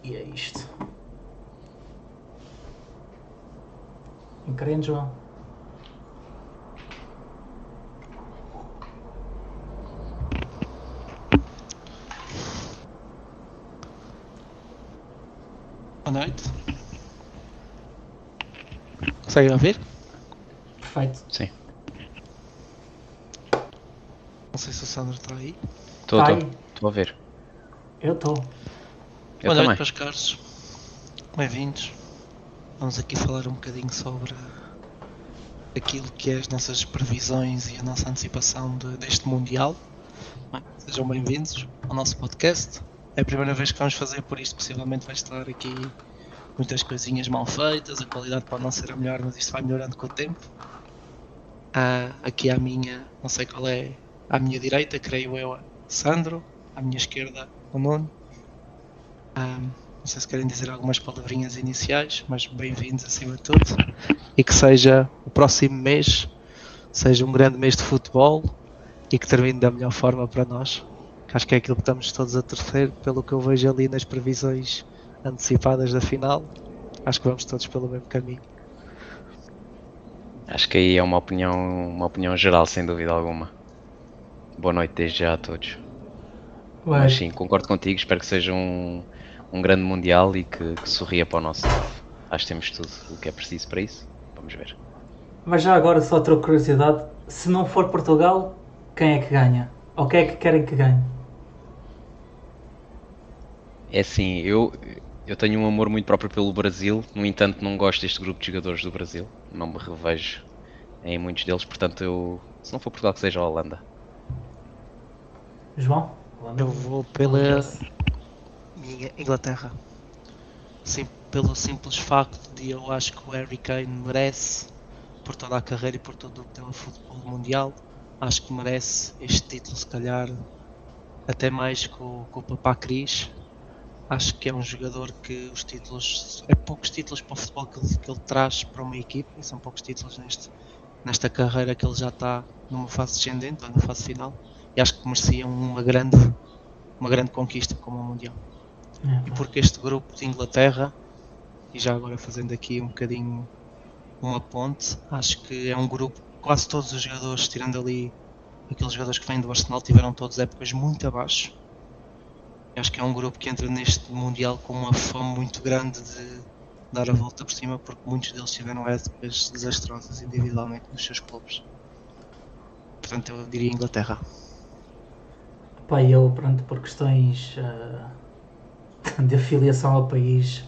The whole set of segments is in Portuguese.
E é isto. Querendo, João? Boa noite. Conseguem ouvir? Perfeito. Sim. Não sei se o Sandro está aí. Estou Tá a aí? ver. Eu estou. Eu Boa também. noite, meus caros. Bem-vindos. Vamos aqui falar um bocadinho sobre aquilo que é as nossas previsões e a nossa antecipação deste Mundial. Bem, sejam bem-vindos ao nosso podcast. É a primeira vez que vamos fazer, por isto possivelmente vai estar aqui muitas coisinhas mal feitas, a qualidade pode não ser a melhor, mas isto vai melhorando com o tempo. Aqui à minha, não sei qual é, à minha direita, creio eu, Sandro, à minha esquerda, o Nuno. Não sei se querem dizer algumas palavrinhas iniciais, mas bem-vindos acima de tudo. E que seja o próximo mês, seja um grande mês de futebol e que termine da melhor forma para nós. Que acho que é aquilo que estamos todos a torcer, pelo que eu vejo ali nas previsões antecipadas da final. Acho que vamos todos pelo mesmo caminho. Acho que aí é uma opinião geral, sem dúvida alguma. Boa noite desde já a todos. Mas sim, concordo contigo, espero que seja um grande Mundial e que sorria para o nosso lado. Acho que temos tudo o que é preciso para isso. Vamos ver. Mas já agora, só outra curiosidade: se não for Portugal, quem é que ganha? Ou quem é que querem que ganhe? É assim, eu tenho um amor muito próprio pelo Brasil, no entanto não gosto deste grupo de jogadores do Brasil. Não me revejo em muitos deles, portanto se não for Portugal, que seja a Holanda. João? Eu vou pela minha Inglaterra. Sim, pelo simples facto de eu acho que o Harry Kane merece, por toda a carreira e por tudo o que tem no futebol mundial, acho que merece este título, se calhar até mais que o Papá Cris. Acho que é um jogador que os títulos, é poucos títulos para o futebol que ele traz para uma equipa, e são poucos títulos nesta carreira que ele já está numa fase descendente, ou na fase final, e acho que mereciam uma grande conquista como o Mundial. E porque este grupo de Inglaterra, e já agora fazendo aqui um bocadinho uma ponte, acho que é um grupo, quase todos os jogadores, tirando ali aqueles jogadores que vêm do Arsenal, tiveram todas épocas muito abaixo. E acho que é um grupo que entra neste Mundial com uma fome muito grande de dar a volta por cima, porque muitos deles tiveram épocas desastrosas individualmente nos seus clubes. Portanto, eu diria Inglaterra. Pá, eu, pronto, por questões de afiliação ao país,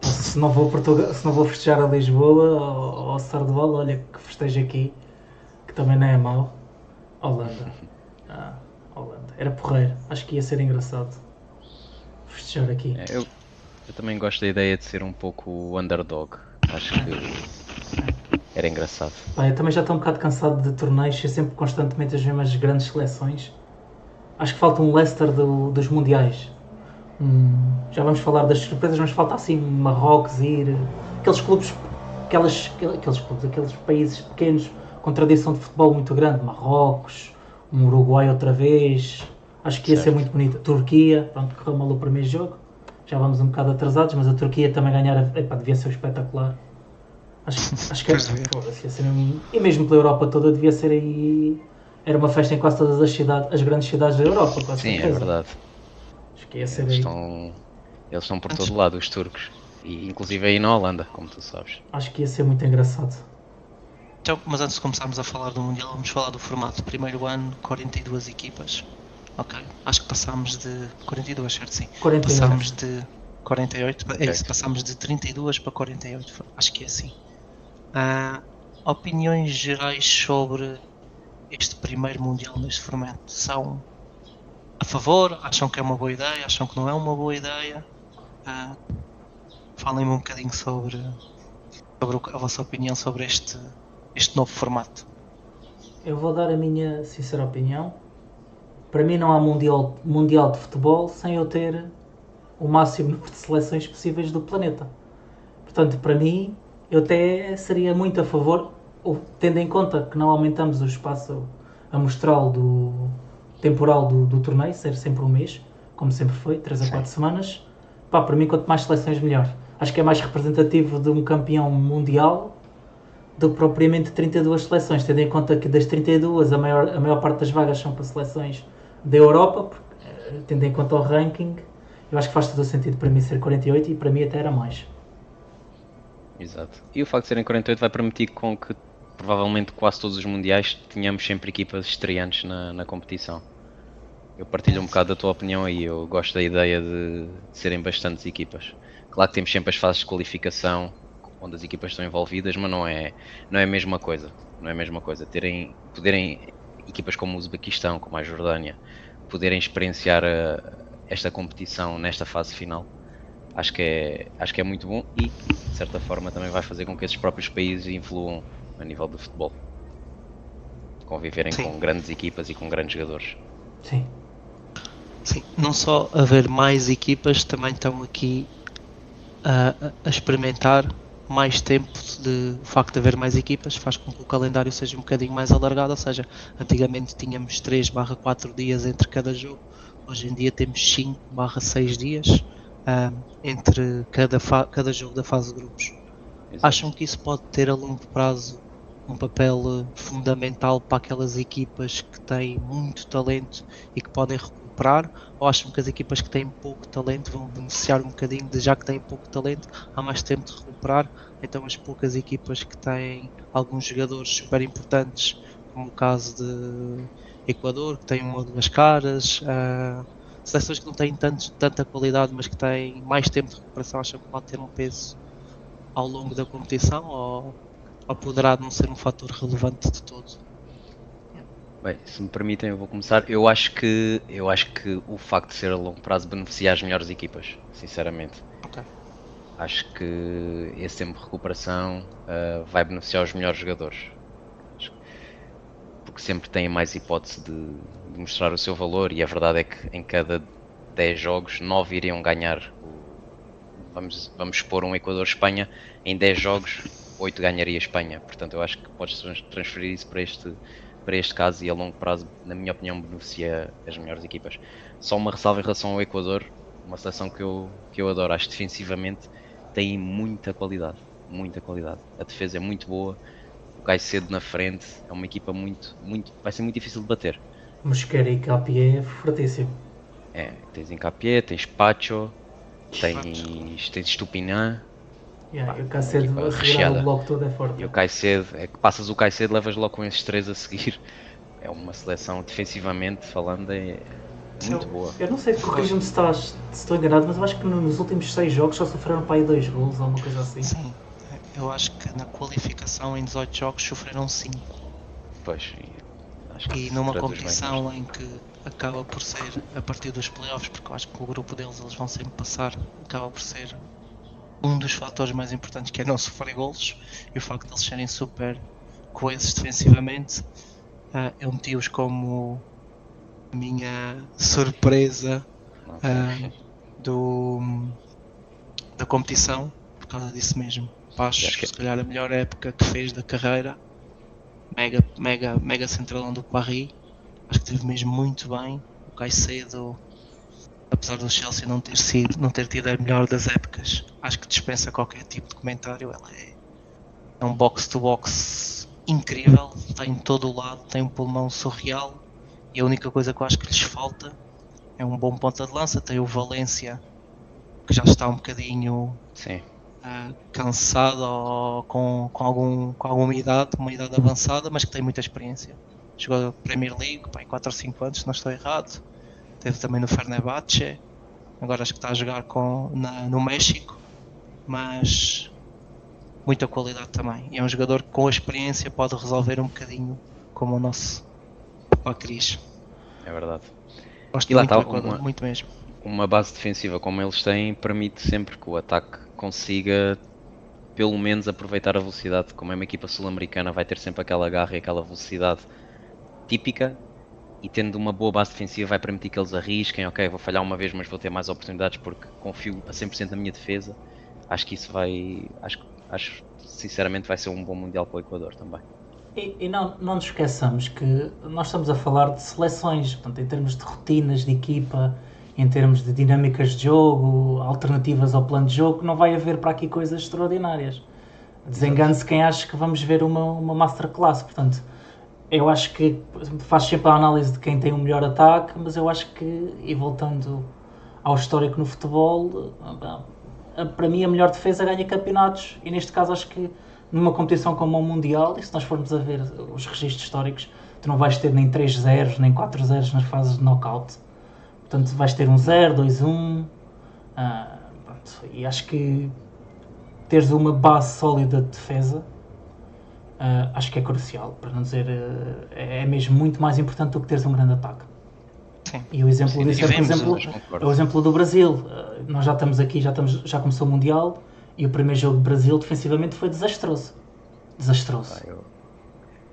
se não vou Portugal, se não vou festejar a Lisboa ou ao Sardeval, olha que festejo aqui, que também não é mau. Holanda. Holanda. Era porreiro. Acho que ia ser engraçado festejar aqui. Eu também gosto da ideia de ser um pouco o underdog. Acho que era engraçado. Pá, eu também já estou um bocado cansado de torneios, ser sempre constantemente as mesmas grandes seleções. Acho que falta um Leicester dos Mundiais. Já vamos falar das surpresas, mas falta assim Marrocos ir. Aqueles clubes, aqueles países pequenos com tradição de futebol muito grande. Marrocos, um Uruguai outra vez. Acho que ia ser muito bonito. Turquia, pronto, correu mal o primeiro jogo. Já vamos um bocado atrasados, mas a Turquia também ganhar, devia ser espetacular. Acho que ia ser mesmo, e mesmo pela Europa toda devia ser aí. Era uma festa em quase todas as grandes cidades da Europa, com Sim, certeza. é verdade. Acho que ia ser Eles aí. estão por todo lado, os turcos. E inclusive aí na Holanda, como tu sabes. Acho que ia ser muito engraçado. Então, mas antes de começarmos a falar do Mundial, vamos falar do formato. Primeiro ano, 42 equipas. Ok, acho que passámos de 42, certo? Sim. 48. Passámos de 48, é isso, passámos de 32 para 48, acho que é assim. Opiniões gerais sobre este primeiro Mundial neste formato são a favor? Acham que é uma boa ideia? Acham que não é uma boa ideia? Falem-me um bocadinho sobre a vossa opinião sobre este novo formato. Eu vou dar a minha sincera opinião. Para mim não há mundial de futebol sem eu ter o máximo número de seleções possíveis do planeta. Portanto, para mim, eu até seria muito a favor, tendo em conta que não aumentamos o espaço amostral temporal do torneio, ser sempre um mês, como sempre foi, 3 a 4 semanas. pá, para mim, quanto mais seleções, melhor. Acho que é mais representativo de um campeão mundial do que propriamente 32 seleções, tendo em conta que das 32 a maior parte das vagas são para seleções da Europa, porque, tendo em conta o ranking, eu acho que faz todo o sentido para mim ser 48 e para mim até era mais. Exato. E o facto de serem 48 vai permitir com que provavelmente quase todos os mundiais tenhamos sempre equipas estreantes na competição. Eu partilho um bocado da tua opinião aí, eu gosto da ideia de serem bastantes equipas. Claro que temos sempre as fases de qualificação onde as equipas estão envolvidas, mas não é a mesma coisa. Não é a mesma coisa. Poderem equipas como o Uzbequistão, como a Jordânia, poderem experienciar esta competição nesta fase final, acho que é muito bom e, de certa forma, também vai fazer com que esses próprios países influam a nível do futebol. Conviverem com grandes equipas e com grandes jogadores. Sim. Sim, não só haver mais equipas, também estão aqui a experimentar mais tempo. O facto de haver mais equipas faz com que o calendário seja um bocadinho mais alargado, ou seja, antigamente tínhamos 3/4 dias entre cada jogo, hoje em dia temos 5/6 dias entre cada jogo da fase de grupos. Exato. Acham que isso pode ter a longo prazo um papel fundamental para aquelas equipas que têm muito talento e que podem recuperar, ou acham que as equipas que têm pouco talento vão beneficiar um bocadinho de, já que têm pouco talento, há mais tempo de recuperar, então as poucas equipas que têm alguns jogadores super importantes, como o caso de Equador, que tem uma ou duas caras, seleções que não têm tanta qualidade, mas que têm mais tempo de recuperação, acham que pode ter um peso ao longo da competição, ou poderá não ser um fator relevante de todo? Bem, se me permitem, eu vou começar. Eu acho que o facto de ser a longo prazo beneficia as melhores equipas, sinceramente. Okay. Acho que esse tempo de recuperação vai beneficiar os melhores jogadores. Porque sempre têm mais hipótese de mostrar o seu valor, e a verdade é que em cada 10 jogos, 9 iriam ganhar. Vamos expor um Equador-Espanha, em 10 jogos, 8 ganharia a Espanha. Portanto, eu acho que podes transferir isso para este caso, e a longo prazo, na minha opinião, beneficia as melhores equipas. Só uma ressalva em relação ao Equador, uma seleção que eu adoro. Acho que defensivamente tem muita qualidade. A defesa é muito boa, o Caicedo na frente, é uma equipa vai ser muito difícil de bater. Mosquera e Capié é fortíssimo. Tens Encapié, tens Pacho, tens Estupinan. O Caicedo a segurar o bloco todo é forte. E o Caicedo, passas o Caicedo, levas logo com esses 3 a seguir. É uma seleção, defensivamente falando, é muito boa. Eu não sei, corrija-me se estou enganado, mas eu acho que nos últimos 6 jogos só sofreram para aí 2 golos ou uma coisa assim. Sim, eu acho que na qualificação em 18 jogos sofreram 5. Pois, e numa competição em que acaba por ser a partir dos playoffs, porque eu acho que o grupo deles eles vão sempre passar, acaba por ser um dos fatores mais importantes, que é não sofrer golos, e o facto de eles serem super coesos defensivamente. Eu meti-os como minha surpresa da competição, por causa disso mesmo. Acho que se calhar a melhor época que fez da carreira, mega centralão do Paris. Acho que esteve mesmo muito bem. O Caicedo, apesar do Chelsea não ter tido a melhor das épocas, acho que dispensa qualquer tipo de comentário. Ela é um box-to-box incrível, está em todo o lado, tem um pulmão surreal, e a única coisa que eu acho que lhes falta é um bom ponta de lança. Tem o Valência, que já está um bocadinho cansado, ou com alguma idade, uma idade avançada, mas que tem muita experiência. Jogou a Premier League, 4 ou 5 anos, se não estou errado. Teve também no Fenerbahçe, agora acho que está a jogar no México, mas muita qualidade também. E é um jogador que com a experiência pode resolver um bocadinho, como o nosso Cris. É verdade. Gosto muito do Equador, muito mesmo. Uma base defensiva como eles têm permite sempre que o ataque consiga pelo menos aproveitar a velocidade. Como é uma equipa sul-americana, vai ter sempre aquela garra e aquela velocidade típica, e tendo uma boa base defensiva vai permitir que eles arrisquem. Ok, vou falhar uma vez, mas vou ter mais oportunidades porque confio a 100% na minha defesa. Acho que isso acho sinceramente vai ser um bom mundial para o Equador também. E não nos esqueçamos que nós estamos a falar de seleções, portanto, em termos de rotinas de equipa em termos de dinâmicas de jogo, alternativas ao plano de jogo, não vai haver para aqui coisas extraordinárias. Desengane-se quem acha que vamos ver uma masterclass. Portanto, eu acho que faz sempre a análise de quem tem o melhor ataque, mas eu acho que, e voltando ao histórico no futebol, para mim a melhor defesa ganha campeonatos, e neste caso acho que numa competição como o Mundial, e se nós formos a ver os registros históricos, tu não vais ter nem 3-0 nem 4-0 nas fases de knockout. Portanto, vais ter 1-0, 2-1, e acho que teres uma base sólida de defesa, acho que é crucial, para não dizer, é mesmo muito mais importante do que teres um grande ataque. Sim. E o exemplo disso é, por exemplo, é o exemplo do Brasil. Nós já estamos aqui, já começou o Mundial, e o primeiro jogo de Brasil defensivamente foi desastroso.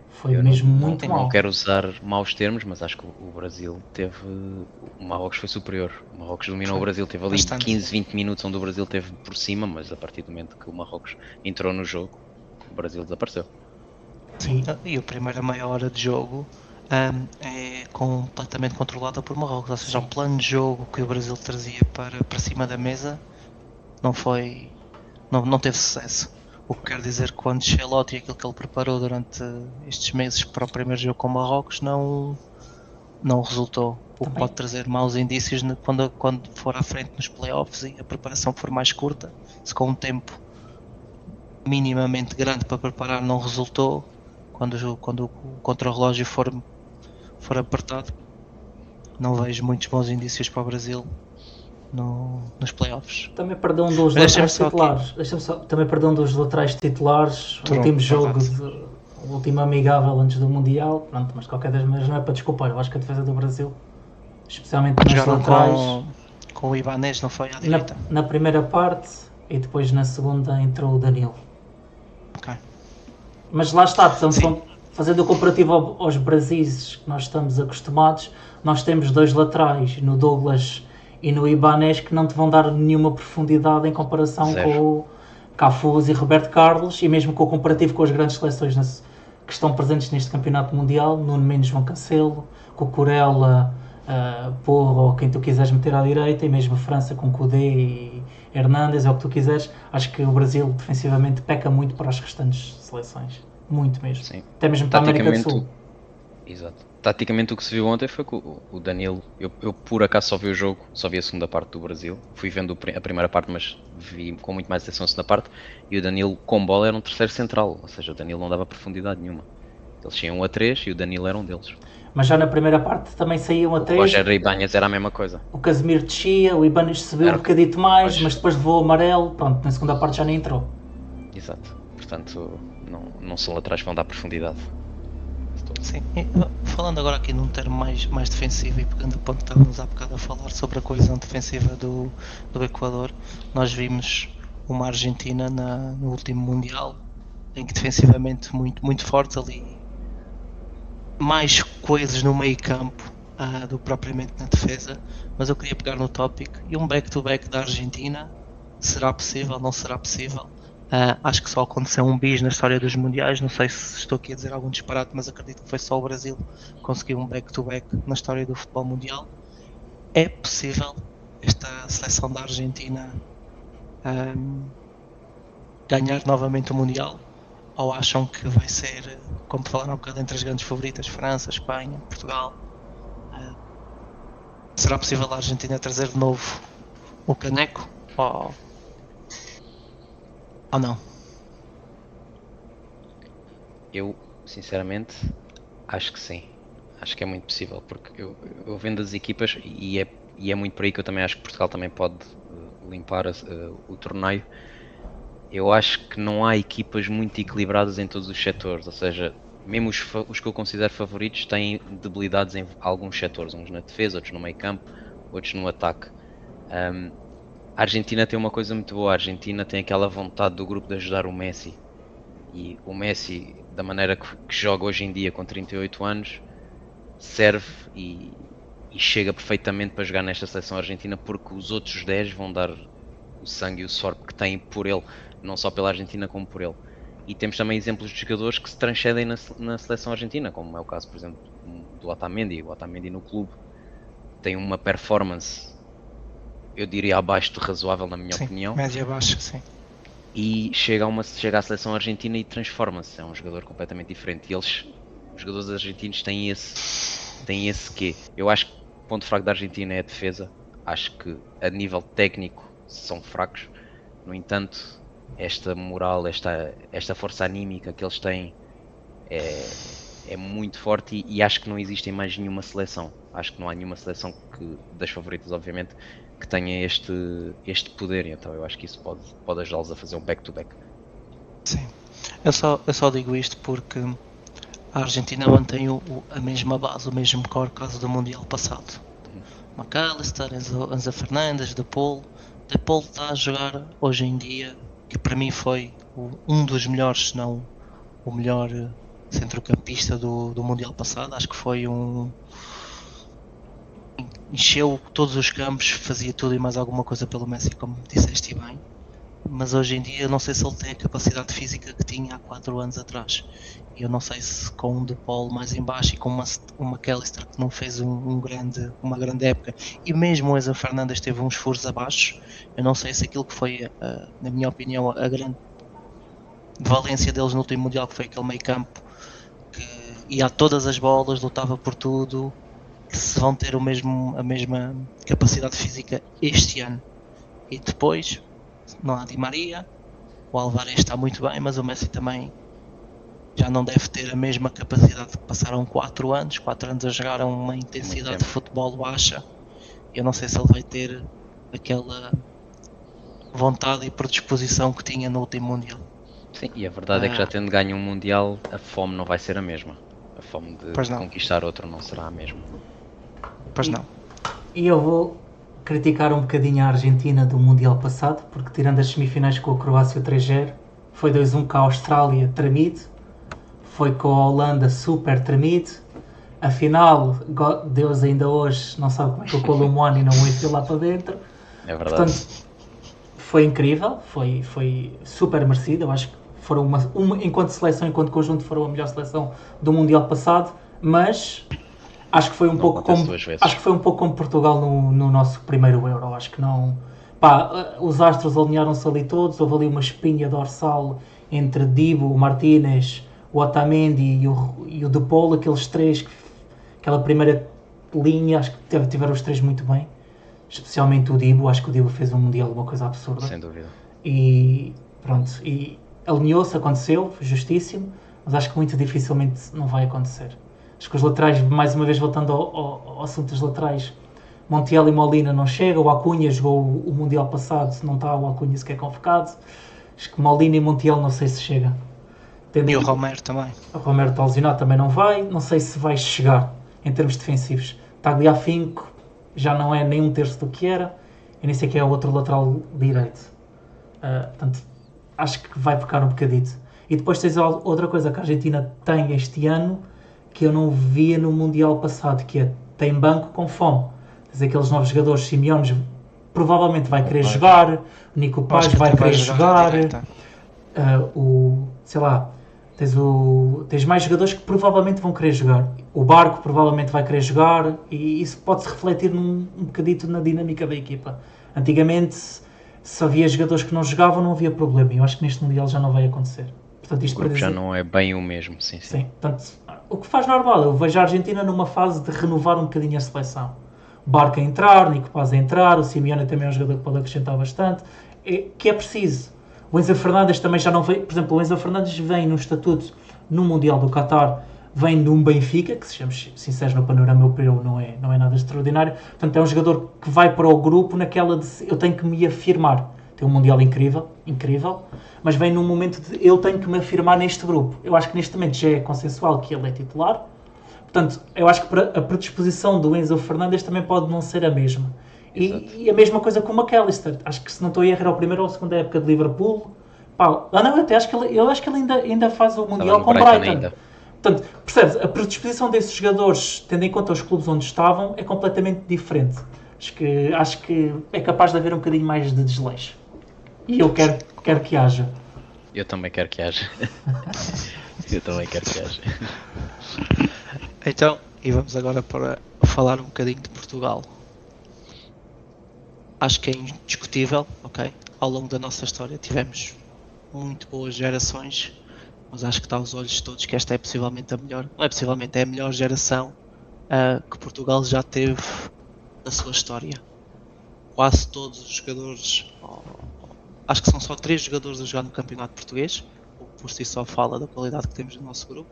Foi mesmo muito mau. Não quero usar maus termos, mas acho que o Brasil teve... O Marrocos foi superior. O Marrocos dominou o Brasil. Teve ali bastante. 15, 20 minutos onde o Brasil teve por cima, mas a partir do momento que o Marrocos entrou no jogo, o Brasil desapareceu. Sim, e a primeira meia hora de jogo é completamente controlada por Marrocos. Ou seja, o plano de jogo que o Brasil trazia para cima da mesa não teve sucesso. O que quer dizer que quando Ancelotti e aquilo que ele preparou durante estes meses para o primeiro jogo com o Marrocos não resultou. O que pode trazer maus indícios quando for à frente nos playoffs e a preparação for mais curta. Se com um tempo minimamente grande para preparar não resultou, quando o contra-relógio for apertado, não vejo muitos bons indícios para o Brasil nos playoffs. Também perdeu um dos laterais titulares. Também perdeu um dos laterais titulares. O último jogo, o último amigável antes do Mundial. Pronto, mas de qualquer das maneiras não é para desculpar. Eu acho que a defesa do Brasil, especialmente nas laterais, com o Ibanez, não foi à direita? Na primeira parte, e depois na segunda entrou o Danilo. Ok. Mas lá está, fazendo o comparativo aos Brasis que nós estamos acostumados, nós temos dois laterais, no Douglas e no Ibanez, que não te vão dar nenhuma profundidade em comparação com o Cafuz e Roberto Carlos, e mesmo com o comparativo com as grandes seleções que estão presentes neste campeonato mundial, Nuno Mendes, João Cancelo, com o Corella, Porro, ou quem tu quiseres meter à direita, e mesmo a França com Coudé e Hernández, ou o que tu quiseres. Acho que o Brasil defensivamente peca muito para as restantes seleções, muito mesmo. Sim. Até mesmo para a América do Sul. Exato. Taticamente o que se viu ontem foi que o Danilo, eu por acaso só vi o jogo, só vi a segunda parte do Brasil, fui vendo a primeira parte, mas vi com muito mais atenção a segunda parte, e o Danilo com bola era um terceiro central, ou seja, o Danilo não dava profundidade nenhuma. Eles tinham 1 a 3 e o Danilo era um deles. Mas já na primeira parte também saíam a 3. O Roger Ibanez era a mesma coisa. O Casemiro descia, o Ibanez subiu um bocadito mais, mas depois levou o amarelo, pronto, na segunda parte já nem entrou. Exato, portanto não são laterais que vão dar profundidade. Sim, e, falando agora aqui num termo mais defensivo e pegando o ponto que estávamos há bocado a falar sobre a coesão defensiva do Equador, nós vimos uma Argentina no último Mundial, em que defensivamente muito fortes ali, mais coisas no meio campo do que propriamente na defesa, mas eu queria pegar no tópico, e um back-to-back da Argentina, será possível, não será possível? Acho que só aconteceu um bis na história dos mundiais, não sei se estou aqui a dizer algum disparate, mas acredito que foi só o Brasil que conseguiu um back-to-back na história do futebol mundial. É possível esta seleção da Argentina ganhar novamente o Mundial? Ou acham que vai ser, como falaram há um bocado, entre as grandes favoritas, França, Espanha, Portugal? Será possível a Argentina trazer de novo o caneco? Ou não? Eu, sinceramente, acho que sim. Acho que é muito possível, porque eu vendo as equipas e é muito por aí que eu também acho que Portugal também pode limpar o torneio. Eu acho que não há equipas muito equilibradas em todos os setores, ou seja, mesmo os que eu considero favoritos têm debilidades em alguns setores, uns na defesa, outros no meio campo, outros no ataque. A Argentina tem uma coisa muito boa, a Argentina tem aquela vontade do grupo de ajudar o Messi, e o Messi, da maneira que joga hoje em dia com 38 anos, serve e chega perfeitamente para jogar nesta seleção argentina, porque os outros 10 vão dar o sangue e o suor que têm por ele, não só pela Argentina como por ele. E temos também exemplos de jogadores que se transcendem na seleção argentina, como é o caso, por exemplo, do Otamendi. O Otamendi no clube tem uma performance eu diria abaixo de razoável na minha opinião. Média baixa, sim. E chega à seleção argentina e transforma-se, é um jogador completamente diferente. E os jogadores argentinos têm esse quê? Eu acho que o ponto fraco da Argentina é a defesa. Acho que a nível técnico são fracos. No entanto, esta moral, esta força anímica que eles têm é muito forte e acho que não existe em mais nenhuma seleção. Acho que não há nenhuma seleção das favoritas, obviamente, que tenha este poder. Então eu acho que isso pode ajudá-los a fazer um back-to-back. Sim, eu só digo isto porque a Argentina mantém a mesma base, o mesmo core caso do Mundial passado. McAllister, Enzo Fernandes, De Paul está a jogar hoje em dia, que para mim foi um dos melhores, se não o melhor centrocampista do Mundial passado. Acho que foi encheu todos os campos, fazia tudo e mais alguma coisa pelo Messi, como disseste bem. Mas hoje em dia não sei se ele tem a capacidade física que tinha há 4 anos atrás. Eu não sei se com um De Paul mais em baixo e com uma McAllister que não fez uma grande época, e mesmo o Enzo Fernandes teve uns furos abaixo, eu não sei se aquilo que foi, na minha opinião, a grande valência deles no último Mundial, que foi aquele meio campo que ia a todas as bolas, lutava por tudo, que se vão ter a mesma capacidade física este ano. E depois não há Di Maria, o Álvarez está muito bem, mas o Messi também já não deve ter a mesma capacidade, que passaram 4 anos a jogar a uma intensidade de futebol baixa. Eu não sei se ele vai ter aquela vontade e predisposição que tinha no último Mundial. Sim, e a verdade é que já tendo ganho um Mundial, a fome não vai ser a mesma. A fome de conquistar outro não será a mesma. Pois não. E eu vou criticar um bocadinho a Argentina do Mundial passado, porque tirando as semifinais com a Croácia 3-0, foi 2-1 com a Austrália tremido, foi com a Holanda super tremido, a final, Deus ainda hoje não sabe como é que o Colomboani não o enfiou lá para dentro. É verdade. Portanto, foi incrível, foi super merecido. Eu acho que foram enquanto seleção, enquanto conjunto, foram a melhor seleção do Mundial passado, mas acho que foi um pouco como Portugal no nosso primeiro Euro. Acho que não. Os astros alinharam-se ali todos, houve ali uma espinha dorsal entre Dibu, o Martínez, o Otamendi e o De Paul, aqueles três, aquela primeira linha, acho que tiveram os três muito bem. Especialmente o Dibu, acho que o Dibu fez um Mundial uma coisa absurda. Sem dúvida. E pronto, e alinhou-se, aconteceu, justíssimo, mas acho que muito dificilmente não vai acontecer. Acho que os laterais, mais uma vez voltando ao assunto dos laterais, Montiel e Molina não chegam, o Acunha jogou o Mundial passado, não está o Acunha sequer convocado. Acho que Molina e Montiel não sei se chega. E o Romero também. O Romero está lesionado, também não vai, não sei se vai chegar em termos defensivos. Tagliafico já não é nem um terço do que era, e nem sei que é o outro lateral direito. Portanto, acho que vai pecar um bocadito. E depois tens outra coisa que a Argentina tem este ano, que eu não via no Mundial passado, que é, tem banco com fome. Tens aqueles novos jogadores, Simeone provavelmente vai querer jogar, o Nico Paz vai querer jogar, tens mais jogadores que provavelmente vão querer jogar. O Barco provavelmente vai querer jogar e isso pode-se refletir um bocadito na dinâmica da equipa. Antigamente, se havia jogadores que não jogavam, não havia problema. E eu acho que neste Mundial já não vai acontecer. Portanto, isto o grupo já não é bem o mesmo, sim. Portanto, o que faz normal, eu vejo a Argentina numa fase de renovar um bocadinho a seleção. O Barco a entrar, Nico Paz a entrar, o Simeone também é um jogador que pode acrescentar bastante, que é preciso. O Enzo Fernandes também já não vem, por exemplo, o Enzo Fernandes vem no estatuto no Mundial do Qatar, vem de um Benfica, que sejamos sinceros, no panorama europeu não é nada extraordinário, portanto é um jogador que vai para o grupo naquela de eu tenho que me afirmar. Tem um Mundial incrível, mas vem num momento de eu tenho que me afirmar neste grupo. Eu acho que neste momento já é consensual que ele é titular, portanto eu acho que a predisposição do Enzo Fernandes também pode não ser a mesma. E a mesma coisa com o McAllister. Acho que se não estou a errar, é a primeira ou a segunda época de Liverpool. Eu acho que ele ainda faz o Mundial com o Brighton. Portanto, percebes? A predisposição desses jogadores, tendo em conta os clubes onde estavam, é completamente diferente. Acho que é capaz de haver um bocadinho mais de desleixo. E eu quero que haja. Eu também quero que haja. Então, e vamos agora para falar um bocadinho de Portugal. acho que é indiscutível, ok? Ao longo da nossa história tivemos muito boas gerações, mas acho que está aos olhos de todos que esta é possivelmente a melhor, não é possivelmente, é a melhor geração que Portugal já teve na sua história. Quase todos os jogadores, acho que são só 3 jogadores a jogar no campeonato português, o que por si só fala da qualidade que temos no nosso grupo.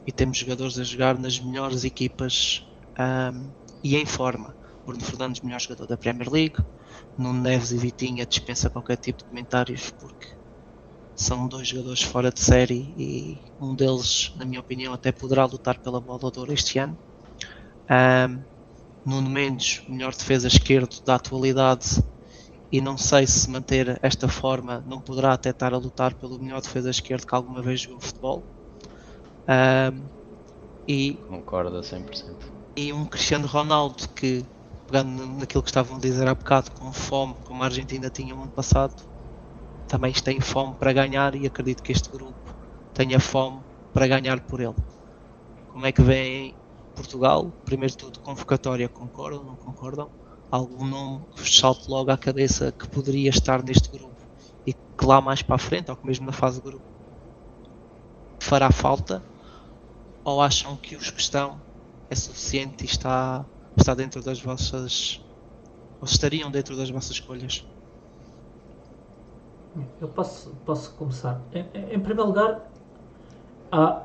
E temos jogadores a jogar nas melhores equipas e em forma. Bruno Fernandes, melhor jogador da Premier League. Nuno Neves e Vitinha dispensa qualquer tipo de comentários porque são 2 jogadores fora de série e um deles, na minha opinião, até poderá lutar pela bola de ouro este ano. Nuno Mendes, melhor defesa esquerdo da atualidade, e não sei se manter esta forma não poderá até estar a lutar pelo melhor defesa esquerdo que alguma vez jogou futebol. Concordo a 100%. E um Cristiano Ronaldo que, pegando naquilo que estavam a dizer há bocado, com fome, como a Argentina tinha no ano passado, também tem fome para ganhar, e acredito que este grupo tenha fome para ganhar por ele. Como é que vem Portugal? Primeiro de tudo, convocatória, concordam, não concordam? Algum nome que vos salte logo à cabeça que poderia estar neste grupo e que lá mais para a frente, ou que mesmo na fase de grupo, fará falta? Ou acham que os que estão é suficiente e está dentro das vossas, ou estariam dentro das vossas escolhas? Eu posso começar. Em primeiro lugar,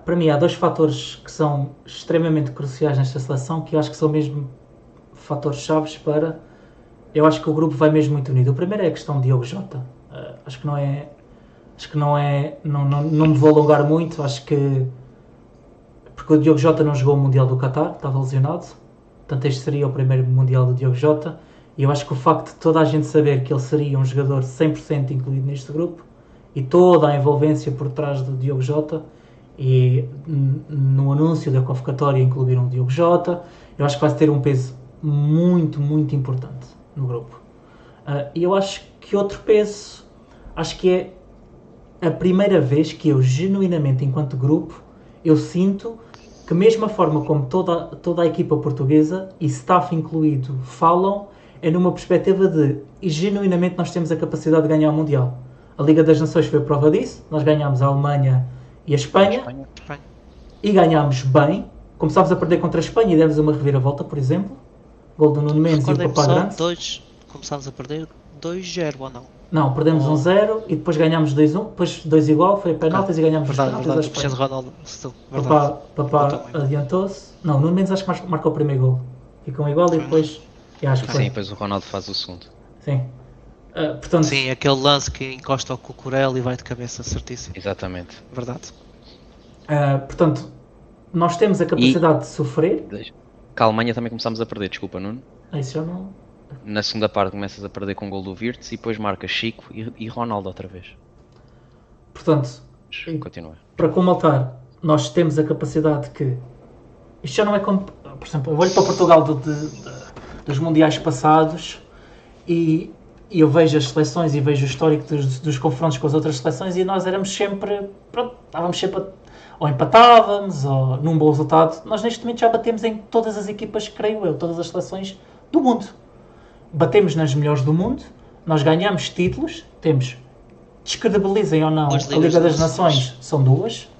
para mim há 2 fatores que são extremamente cruciais nesta seleção, que eu acho que são mesmo fatores chaves para... Eu acho que o grupo vai mesmo muito unido. O primeiro é a questão de Diogo Jota. Acho que não me vou alongar muito, acho que... Porque o Diogo Jota não jogou o Mundial do Qatar, estava lesionado. Portanto, este seria o primeiro Mundial do Diogo Jota. E eu acho que o facto de toda a gente saber que ele seria um jogador 100% incluído neste grupo, e toda a envolvência por trás do Diogo Jota, e no anúncio da convocatória incluíram o Diogo Jota, eu acho que vai ter um peso muito, muito importante no grupo. E eu acho que outro peso, acho que é a primeira vez que eu, genuinamente, enquanto grupo, eu sinto que mesmo a forma como toda a equipa portuguesa, e staff incluído, falam, é numa perspectiva de, e genuinamente nós temos a capacidade de ganhar o Mundial. A Liga das Nações foi prova disso, nós ganhámos a Alemanha e a Espanha. E ganhámos bem. Começámos a perder contra a Espanha e demos uma reviravolta, por exemplo. Gol do Nuno Mendes e o Papá Grande. Começámos a perder 2-0 ou não? Não, perdemos 1-0 e depois ganhámos 2-1, depois 2 igual, foi a penaltis e ganhámos os penaltis à Espanha. Ronaldo, Papá adiantou-se. Não, o Nuno Mendes acho que marcou o primeiro gol. Ficam igual e depois... Sim, depois o Ronaldo faz o segundo. Sim. Portanto... Sim, aquele lance que encosta ao Cucurella e vai de cabeça, certíssimo. Exatamente. Verdade. Portanto, nós temos a capacidade de sofrer. Com a Alemanha também começámos a perder, desculpa, Nuno. Isso já não... Na segunda parte começas a perder com o gol do Wirtz e depois marca Chico e Ronaldo outra vez. Portanto, continua. Para comaltar, nós temos a capacidade que... Isto já não é como... Por exemplo, eu olho para Portugal dos mundiais passados e eu vejo as seleções e vejo o histórico dos confrontos com as outras seleções e nós éramos sempre... Pronto, estávamos sempre ou empatávamos ou num bom resultado. Nós neste momento já batemos em todas as equipas, creio eu, todas as seleções do mundo. Batemos nas melhores do mundo, nós ganhamos títulos, temos, descredibilizem ou não, a Liga das Nações são 2,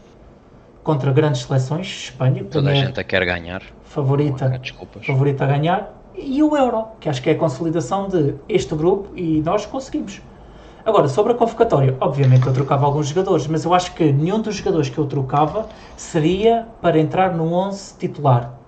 contra grandes seleções, Espanha, toda a gente a quer ganhar, favorita a ganhar, e o Euro, que acho que é a consolidação de este grupo e nós conseguimos. Agora, sobre a convocatória, obviamente eu trocava alguns jogadores, mas eu acho que nenhum dos jogadores que eu trocava seria para entrar no 11 titular.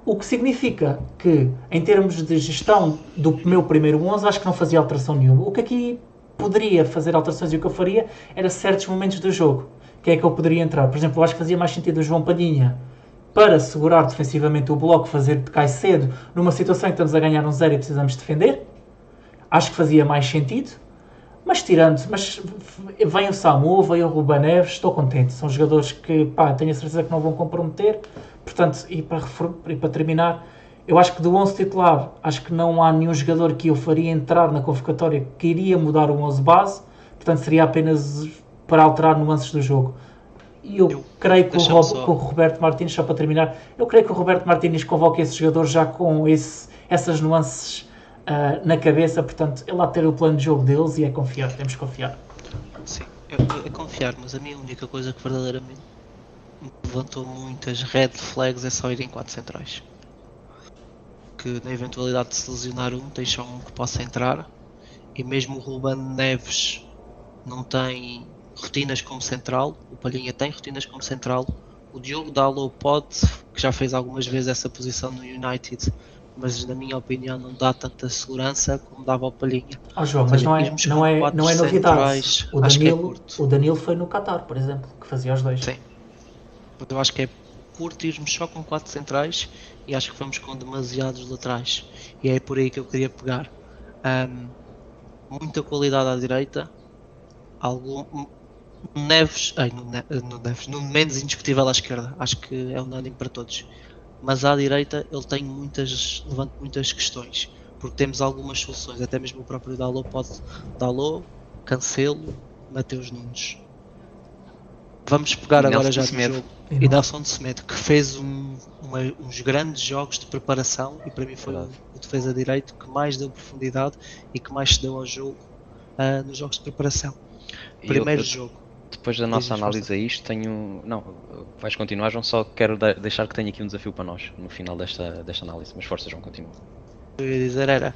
O que significa que, em termos de gestão do meu primeiro 11, acho que não fazia alteração nenhuma. O que aqui poderia fazer alterações e o que eu faria era certos momentos do jogo. Quem é que eu poderia entrar? Por exemplo, eu acho que fazia mais sentido o João Palhinha para segurar defensivamente o bloco, fazer de Caicedo numa situação em que estamos a ganhar 1-0 e precisamos defender. Acho que fazia mais sentido. Mas vem o Samu, vem o Ruben Neves, estou contente. São jogadores que tenho a certeza que não vão comprometer. Portanto, e para terminar, eu acho que do 11 titular, acho que não há nenhum jogador que eu faria entrar na convocatória que iria mudar o 11 base. Portanto, seria apenas para alterar nuances do jogo. E eu creio que o Roberto Martínez, só para terminar, eu creio que o Roberto Martínez convoque esse jogador já com essas nuances na cabeça, portanto, é lá ter o plano de jogo deles e é confiar, temos que confiar. Sim, é confiar, mas a minha única coisa que verdadeiramente me levantou muitas red flags é só ir em 4 centrais. Que na eventualidade de se lesionar um, tem só um que possa entrar, e mesmo o Ruben Neves não tem rotinas como central, o Palhinha tem rotinas como central, o Diogo Dalot pode, que já fez algumas vezes essa posição no United, mas na minha opinião não dá tanta segurança como dava ao Palhinha. João, mas não é novidade. Centrais, acho que é curto. O Danilo foi no Qatar, por exemplo, que fazia os dois. Sim. Eu acho que é curto irmos só com 4 centrais e acho que vamos com demasiados laterais. E é por aí que eu queria pegar. Muita qualidade à direita, no Mendes indiscutível à esquerda, acho que é unânime para todos. Mas à direita ele tem levanta muitas questões, porque temos algumas soluções, até mesmo o próprio Dalot Cancelo, Mateus Nunes. Vamos pegar agora já no jogo e Nelson Semedo, que fez uns grandes jogos de preparação e para mim foi o defesa direito que mais deu profundidade e que mais se deu ao jogo nos jogos de preparação. Primeiro jogo. Depois da nossa análise a isto, vais continuar, João, só quero deixar que tenho aqui um desafio para nós no final desta análise, mas força, João, continua. O que eu ia dizer era,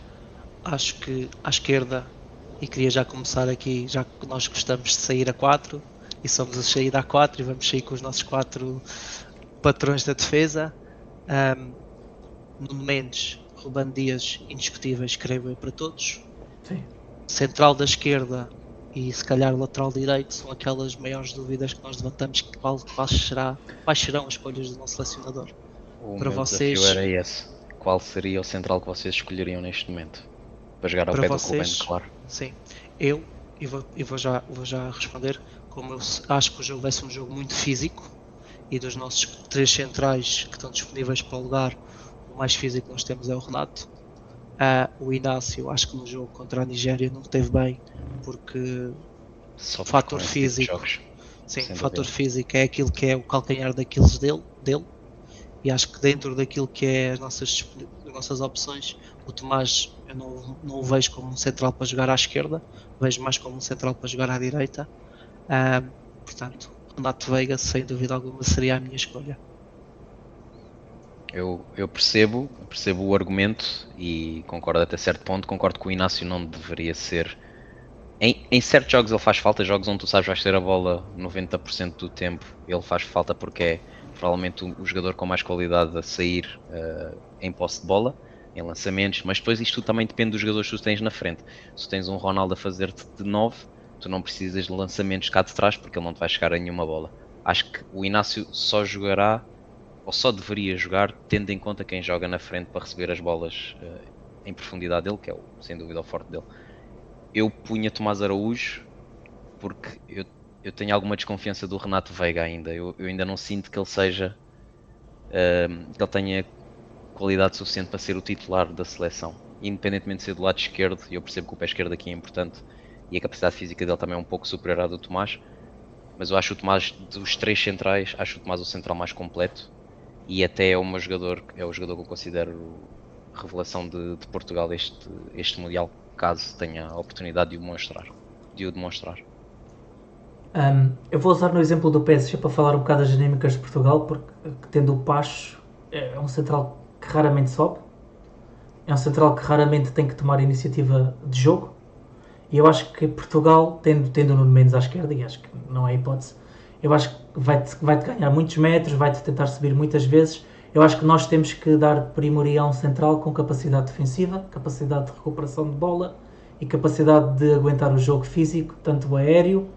acho que à esquerda, e queria já começar aqui, já que nós gostamos de sair a 4, e somos a sair a 4 e vamos sair com os nossos 4 patrões da defesa. Nuno Mendes, Ruben Dias, indiscutíveis, creio eu, para todos. Sim. Central da esquerda e se calhar lateral direito são aquelas maiores dúvidas que nós levantamos, quais serão as escolhas do nosso selecionador. Para vocês, desafio era esse. Qual seria o central que vocês escolheriam neste momento? Para jogar ao pé do Ruben, claro. Sim, vou já responder. Como eu acho que o jogo vai ser um jogo muito físico e dos nossos 3 centrais que estão disponíveis para o lugar, o mais físico que nós temos é o Renato. O Inácio, acho que no jogo contra a Nigéria não esteve bem porque o fator físico, o fator físico é aquilo que é o calcanhar daqueles dele, e acho que dentro daquilo que é as nossas opções, o Tomás eu não o vejo como um central para jogar à esquerda, vejo mais como um central para jogar à direita. Portanto, Renato Veiga, sem dúvida alguma, seria a minha escolha. Eu percebo o argumento e concordo até certo ponto. Concordo que o Inácio não deveria ser. Em certos jogos ele faz falta, jogos onde tu sabes vais ter a bola 90% do tempo, ele faz falta porque é provavelmente o jogador com mais qualidade a sair em posse de bola, em lançamentos, mas depois isto também depende dos jogadores que tu tens na frente. Se tu tens um Ronaldo a fazer-te de 9, tu não precisas de lançamentos cá de trás porque ele não te vai chegar a nenhuma bola. Acho que o Inácio só jogará, ou só deveria jogar, tendo em conta quem joga na frente para receber as bolas em profundidade dele, que é sem dúvida o forte dele. Eu punha Tomás Araújo porque eu tenho alguma desconfiança do Renato Veiga ainda. Eu ainda não sinto que ele seja, que ele tenha qualidade suficiente para ser o titular da seleção. Independentemente de ser do lado esquerdo, eu percebo que o pé esquerdo aqui é importante e a capacidade física dele também é um pouco superior à do Tomás, mas eu acho o Tomás, dos 3 centrais, acho o Tomás o central mais completo e até é o jogador que eu considero revelação de Portugal este Mundial, caso tenha a oportunidade de o demonstrar. Eu vou usar no exemplo do PSG para falar um bocado das dinâmicas de Portugal, porque tendo o Pacho, é um central que raramente sobe, é um central que raramente tem que tomar iniciativa de jogo, e eu acho que Portugal, tendo o Nuno Mendes à esquerda, e acho que não é hipótese, eu acho que vai-te ganhar muitos metros, vai-te tentar subir muitas vezes. Eu acho que nós temos que dar primoria a um central com capacidade defensiva, capacidade de recuperação de bola e capacidade de aguentar o jogo físico, tanto aéreo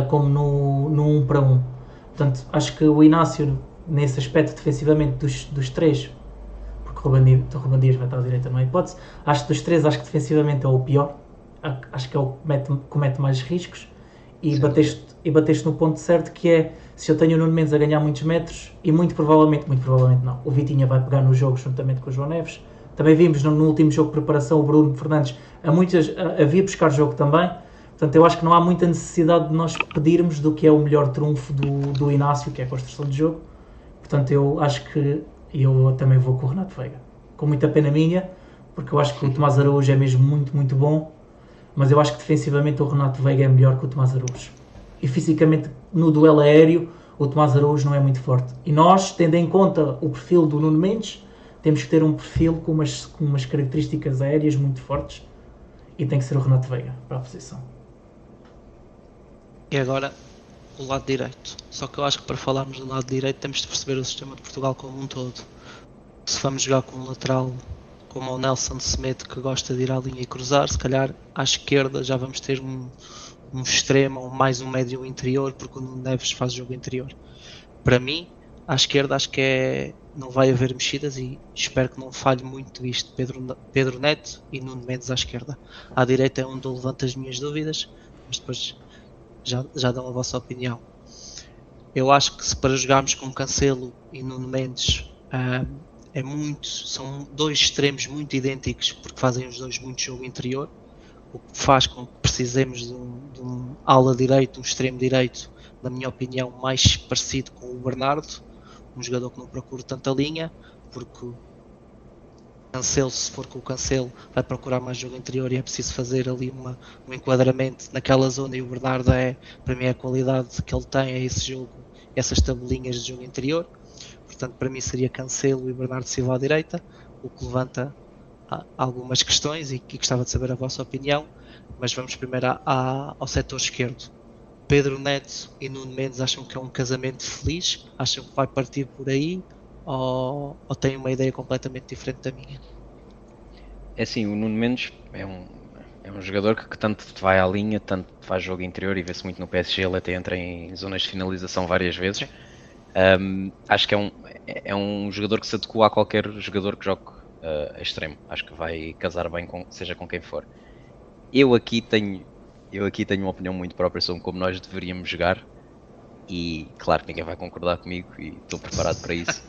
como no 1 para 1. Portanto, acho que o Inácio, nesse aspecto defensivamente dos 3, porque o Ruben Dias vai estar à direita, não é hipótese, acho que dos 3, acho que defensivamente é o pior, acho que é o que comete mais riscos, e bateste no ponto certo, que é, se eu tenho o Nuno Mendes a ganhar muitos metros, e muito provavelmente não, o Vitinha vai pegar no jogo juntamente com o João Neves. Também vimos no último jogo de preparação o Bruno Fernandes a vir buscar jogo também. Portanto, eu acho que não há muita necessidade de nós pedirmos do que é o melhor trunfo do Inácio, que é a construção de jogo. Portanto, eu acho que eu também vou com o Renato Veiga. Com muita pena minha, porque eu acho que o Tomás Araújo é mesmo muito, muito bom, mas eu acho que defensivamente o Renato Veiga é melhor que o Tomás Araújo. E fisicamente, no duelo aéreo, o Tomás Araújo não é muito forte. E nós, tendo em conta o perfil do Nuno Mendes, temos que ter um perfil com umas características aéreas muito fortes, e tem que ser o Renato Veiga para a posição. E agora, o lado direito. Só que eu acho que para falarmos do lado direito temos de perceber o sistema de Portugal como um todo. Se vamos jogar com um lateral como o Nelson Semedo, que gosta de ir à linha e cruzar, se calhar à esquerda já vamos ter um extremo ou mais um médio interior, porque o Nuno Neves faz jogo interior. Para mim, à esquerda acho que não vai haver mexidas e espero que não falhe muito isto. Pedro Neto e Nuno Mendes à esquerda. À direita é onde eu levanto as minhas dúvidas, mas depois já dão a vossa opinião. Eu acho que se para jogarmos com Cancelo e Nuno Mendes são dois extremos muito idênticos, porque fazem os dois muito jogo interior, o que faz com que precisemos de um ala direito, um extremo direito, na minha opinião, mais parecido com o Bernardo, um jogador que não procura tanta linha, porque Cancelo, se for com o Cancelo, vai procurar mais jogo interior e é preciso fazer ali um enquadramento naquela zona, e o Bernardo para mim, a qualidade que ele tem é esse jogo, essas tabelinhas de jogo interior. Portanto, para mim seria Cancelo e Bernardo Silva à direita, o que levanta algumas questões e gostava de saber a vossa opinião, mas vamos primeiro ao setor esquerdo. Pedro Neto e Nuno Mendes acham que é um casamento feliz? Acham que vai partir por aí? Ou têm uma ideia completamente diferente da minha? É assim, o Nuno Mendes é um jogador que tanto vai à linha, tanto faz jogo interior, e vê-se muito no PSG, ele até entra em zonas de finalização várias vezes. Acho que é um jogador que se adequa a qualquer jogador que jogue a extremo. Acho que vai casar bem seja com quem for. Eu aqui tenho uma opinião muito própria sobre como nós deveríamos jogar, e claro que ninguém vai concordar comigo e estou preparado para isso.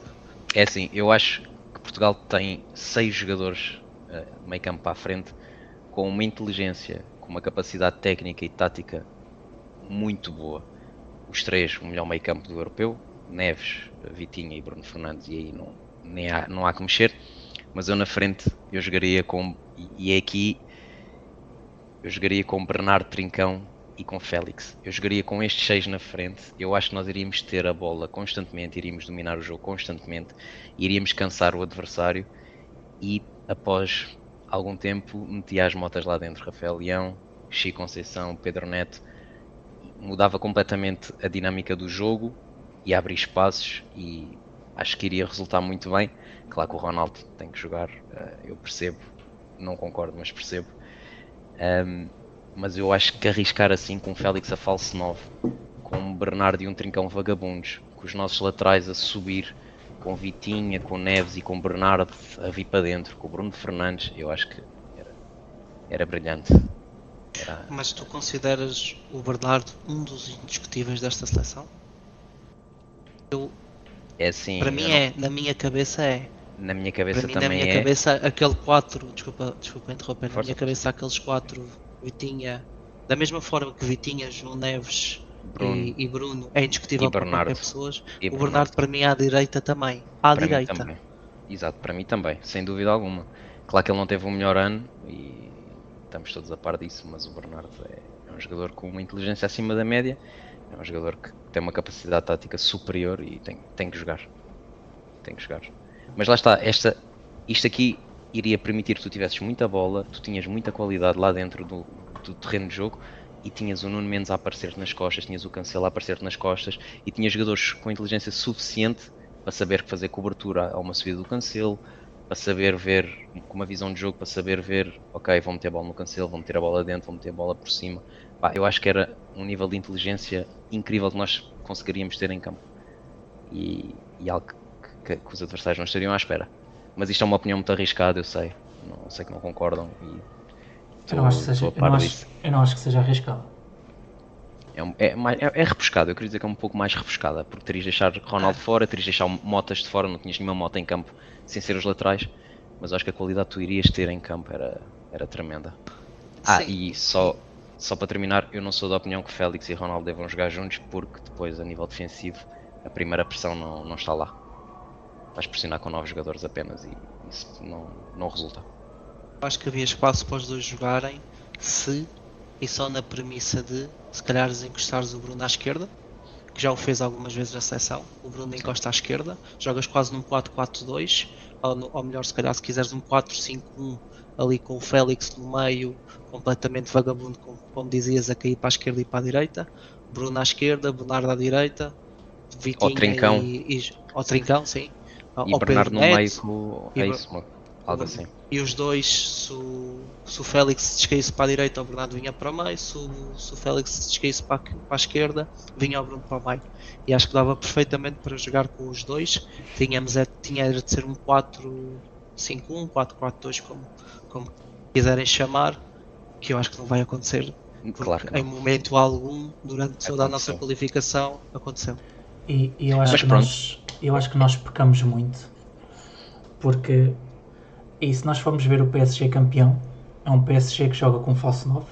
É assim, eu acho que Portugal tem 6 jogadores meio campo para a frente com uma inteligência, com uma capacidade técnica e tática muito boa. Os 3, o melhor meio campo do europeu: Neves, Vitinha e Bruno Fernandes, e aí não há que mexer. Mas eu na frente eu jogaria com, e é aqui, eu jogaria com Bernardo, Trincão e com Félix. Eu jogaria com estes 6 na frente. Eu acho que nós iríamos ter a bola constantemente, iríamos dominar o jogo constantemente, iríamos cansar o adversário, e após algum tempo metia as motas lá dentro: Rafael Leão, Chico Conceição, Pedro Neto. Mudava completamente a dinâmica do jogo e abrir espaços, e acho que iria resultar muito bem. Claro que o Ronaldo tem que jogar, eu percebo, não concordo, mas percebo. Mas eu acho que arriscar assim com o Félix a falso 9, com o Bernardo e um Trincão vagabundos, com os nossos laterais a subir, com Vitinha, com Neves e com Bernardo a vir para dentro, com o Bruno Fernandes, eu acho que era brilhante. Mas tu consideras o Bernardo um dos indiscutíveis desta seleção? É assim, para mim na minha cabeça é. Na minha cabeça para mim, também na minha cabeça, aquele 4, desculpa interromper, Força. na minha cabeça aqueles 4, Vitinha, da mesma forma que Vitinha, João Neves e Bruno é indiscutível para qualquer pessoa, o Bernardo para mim é à direita também. À para direita. Mim também. Exato, para mim também, sem dúvida alguma. Claro que ele não teve o melhor ano e estamos todos a par disso, mas o Bernardo é um jogador com uma inteligência acima da média, é um jogador que tem uma capacidade tática superior e tem que jogar. Tem que jogar. Mas lá está, isto aqui iria permitir que tu tivesses muita bola, tu tinhas muita qualidade lá dentro do terreno de jogo, e tinhas o Nuno Mendes a aparecer nas costas, tinhas o Cancelo a aparecer nas costas, e tinhas jogadores com inteligência suficiente para saber fazer cobertura a uma subida do Cancelo, para saber ver, com uma visão de jogo, para saber ver, ok, vou meter a bola no Cancelo, vou meter a bola dentro, vou meter a bola por cima. Eu acho que era um nível de inteligência incrível que nós conseguiríamos ter em campo, e algo que os adversários não estariam à espera. Mas isto é uma opinião muito arriscada, eu sei. Não sei que não concordam. Eu não acho que seja arriscado. É repescado, eu queria dizer que é um pouco mais repescada, porque terias de deixar Ronaldo fora, terias de deixar Motas de fora, não tinhas nenhuma Mota em campo sem ser os laterais, mas acho que a qualidade que tu irias ter em campo era tremenda. E só para terminar, eu não sou da opinião que Félix e Ronaldo devam jogar juntos, porque depois, a nível defensivo, a primeira pressão não está lá. Vais pressionar com 9 jogadores apenas e isso não resulta. acho que havia espaço para os dois jogarem se, e só na premissa de, se calhar, encostares o Bruno à esquerda, que já o fez algumas vezes na seleção. O Bruno encosta à esquerda, jogas quase num 4-4-2, ou melhor, se calhar, se quiseres um 4-5-1 ali com o Félix no meio, completamente vagabundo, como dizias, a cair para a esquerda e para a direita. Bruno à esquerda, Bernardo à direita, Vitinha Ou Trincão. Ao Trincão, sim. E Ao Bernardo Pedro no Neto, meio com... É isso, algo assim. E os dois, se o Félix se descaísse para a direita, o Bernardo vinha para o meio, se o Félix se descaísse para a esquerda, vinha o Bruno para o meio. E acho que dava perfeitamente para jogar com os dois. Tinha de ser um 4-5-1, 4-4-2, como quiserem chamar, que eu acho que não vai acontecer. Claro que em não. momento algum, durante toda a nossa qualificação, aconteceu. E eu acho que nós pecamos muito, porque, e se nós formos ver o PSG campeão, é um PSG que joga com falso 9,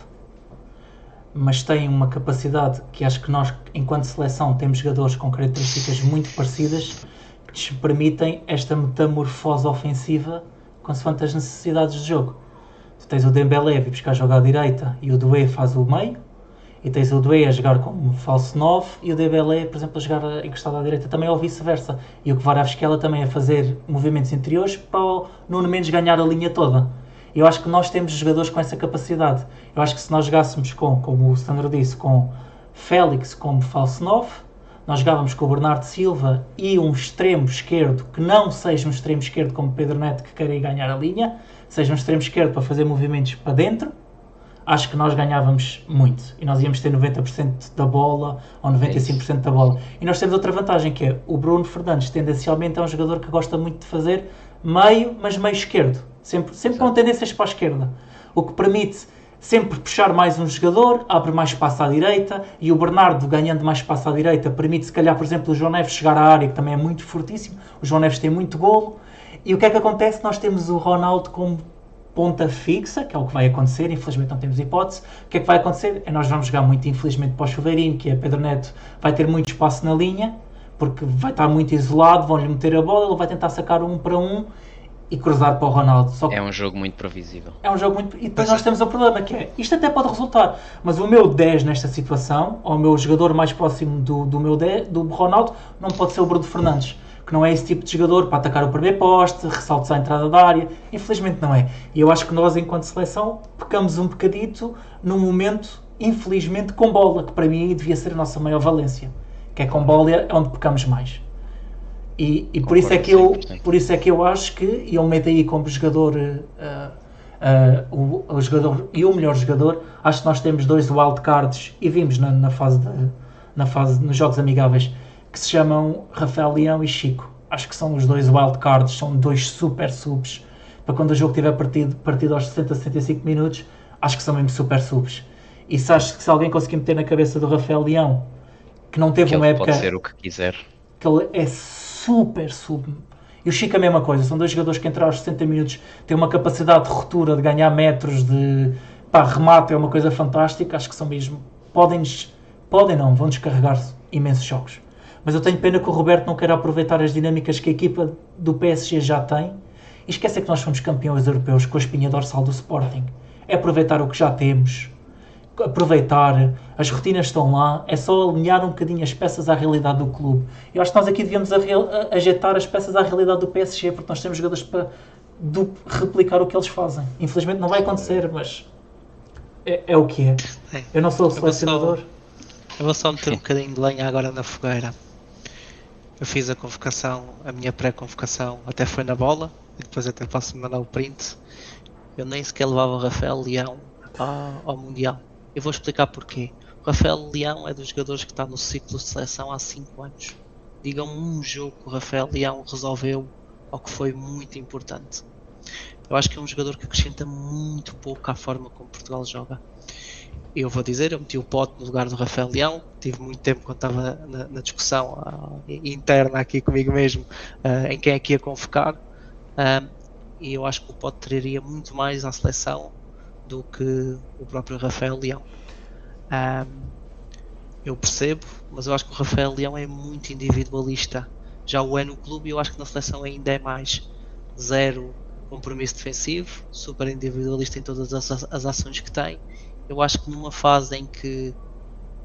mas tem uma capacidade que acho que nós, enquanto seleção, temos jogadores com características muito parecidas que nos permitem esta metamorfose ofensiva consoante as necessidades do jogo. Tu tens o Dembélé a vir buscar a jogar à direita e o Doué faz o meio, e tens o Doué a jogar como falso 9 e o Dembélé, por exemplo, a jogar encostado à direita também, ou vice-versa. E o Kvaratskhelia também a fazer movimentos interiores para o Nuno Mendes ganhar a linha toda. Eu acho que nós temos jogadores com essa capacidade. Eu acho que se nós jogássemos como o Sandro disse, com Félix como falso 9, nós jogávamos com o Bernardo Silva e um extremo esquerdo que não seja um extremo esquerdo como Pedro Neto que queira ganhar a linha, seja um extremo esquerdo para fazer movimentos para dentro. Acho que nós ganhávamos muito e nós íamos ter 90% da bola ou 95% da bola. E nós temos outra vantagem, que é o Bruno Fernandes tendencialmente é um jogador que gosta muito de fazer meio, mas meio esquerdo, sempre com tendências para a esquerda, o que permite sempre puxar mais um jogador, abre mais espaço à direita, e o Bernardo ganhando mais espaço à direita permite se calhar, por exemplo, o João Neves chegar à área, que também é muito fortíssimo. O João Neves tem muito golo. E o que é que acontece? Nós temos o Ronaldo como ponta fixa, que é o que vai acontecer, infelizmente não temos hipótese. O que é que vai acontecer? Nós vamos jogar muito, infelizmente, para o chuveirinho, que é Pedro Neto, vai ter muito espaço na linha, porque vai estar muito isolado, vão-lhe meter a bola, ele vai tentar sacar 1 para 1 e cruzar para o Ronaldo. Só que é um jogo muito previsível. É um jogo muito... E depois nós temos o problema, que é, isto até pode resultar, mas o meu 10 nesta situação, ou o meu jogador mais próximo do meu 10, do Ronaldo, não pode ser o Bruno Fernandes, que não é esse tipo de jogador para atacar o primeiro poste, ressaltos à entrada da área. Infelizmente não é. E eu acho que nós, enquanto seleção, pecamos um bocadito num momento, infelizmente, com bola, que para mim devia ser a nossa maior valência, que é com bola é onde pecamos mais. E por isso é que eu acho que ele mete aí como jogador o jogador e o melhor jogador. Acho que nós temos 2 wildcards e vimos na fase nos jogos amigáveis, que se chamam Rafael Leão e Chico. Acho que são os 2 wildcards, são 2 super subs para quando o jogo tiver partido aos 60, 65 minutos. Acho que são mesmo super subs. E acho que se alguém conseguir meter na cabeça do Rafael Leão, que não teve uma época, pode ser o que quiser, que ele é super sub. E o Chico é a mesma coisa, são 2 jogadores que entraram aos 60 minutos, têm uma capacidade de ruptura, de ganhar metros, de remate, é uma coisa fantástica. Acho que são mesmo, vão descarregar imensos jogos. Mas eu tenho pena que o Roberto não queira aproveitar as dinâmicas que a equipa do PSG já tem e esquecer que nós fomos campeões europeus com a espinha dorsal do Sporting. É aproveitar o que já temos, aproveitar, as rotinas estão lá, é só alinhar um bocadinho as peças à realidade do clube. Eu acho que nós aqui devíamos ajeitar as peças à realidade do PSG, porque nós temos jogadores para replicar o que eles fazem. Infelizmente não vai acontecer, mas é o que é. Eu não sou o selecionador. Eu vou só meter um bocadinho de lenha agora na fogueira. Eu fiz a convocação, a minha pré-convocação até foi na bola, e depois até posso mandar o print. Eu nem sequer levava o Rafael Leão ao Mundial. Eu vou explicar porquê. O Rafael Leão é dos jogadores que está no ciclo de seleção há 5 anos. Digam-me um jogo que o Rafael Leão resolveu ou que foi muito importante. Eu acho que é um jogador que acrescenta muito pouco à forma como Portugal joga. Eu vou dizer, eu meti o Pote no lugar do Rafael Leão. Tive muito tempo quando estava na discussão interna aqui comigo mesmo em quem é que ia convocar. E eu acho que o Pote traria muito mais à seleção do que o próprio Rafael Leão. Eu percebo, mas eu acho que o Rafael Leão é muito individualista. Já o é no clube e eu acho que na seleção ainda é mais. Zero compromisso defensivo, super individualista em todas as ações que tem. Eu acho que numa fase em que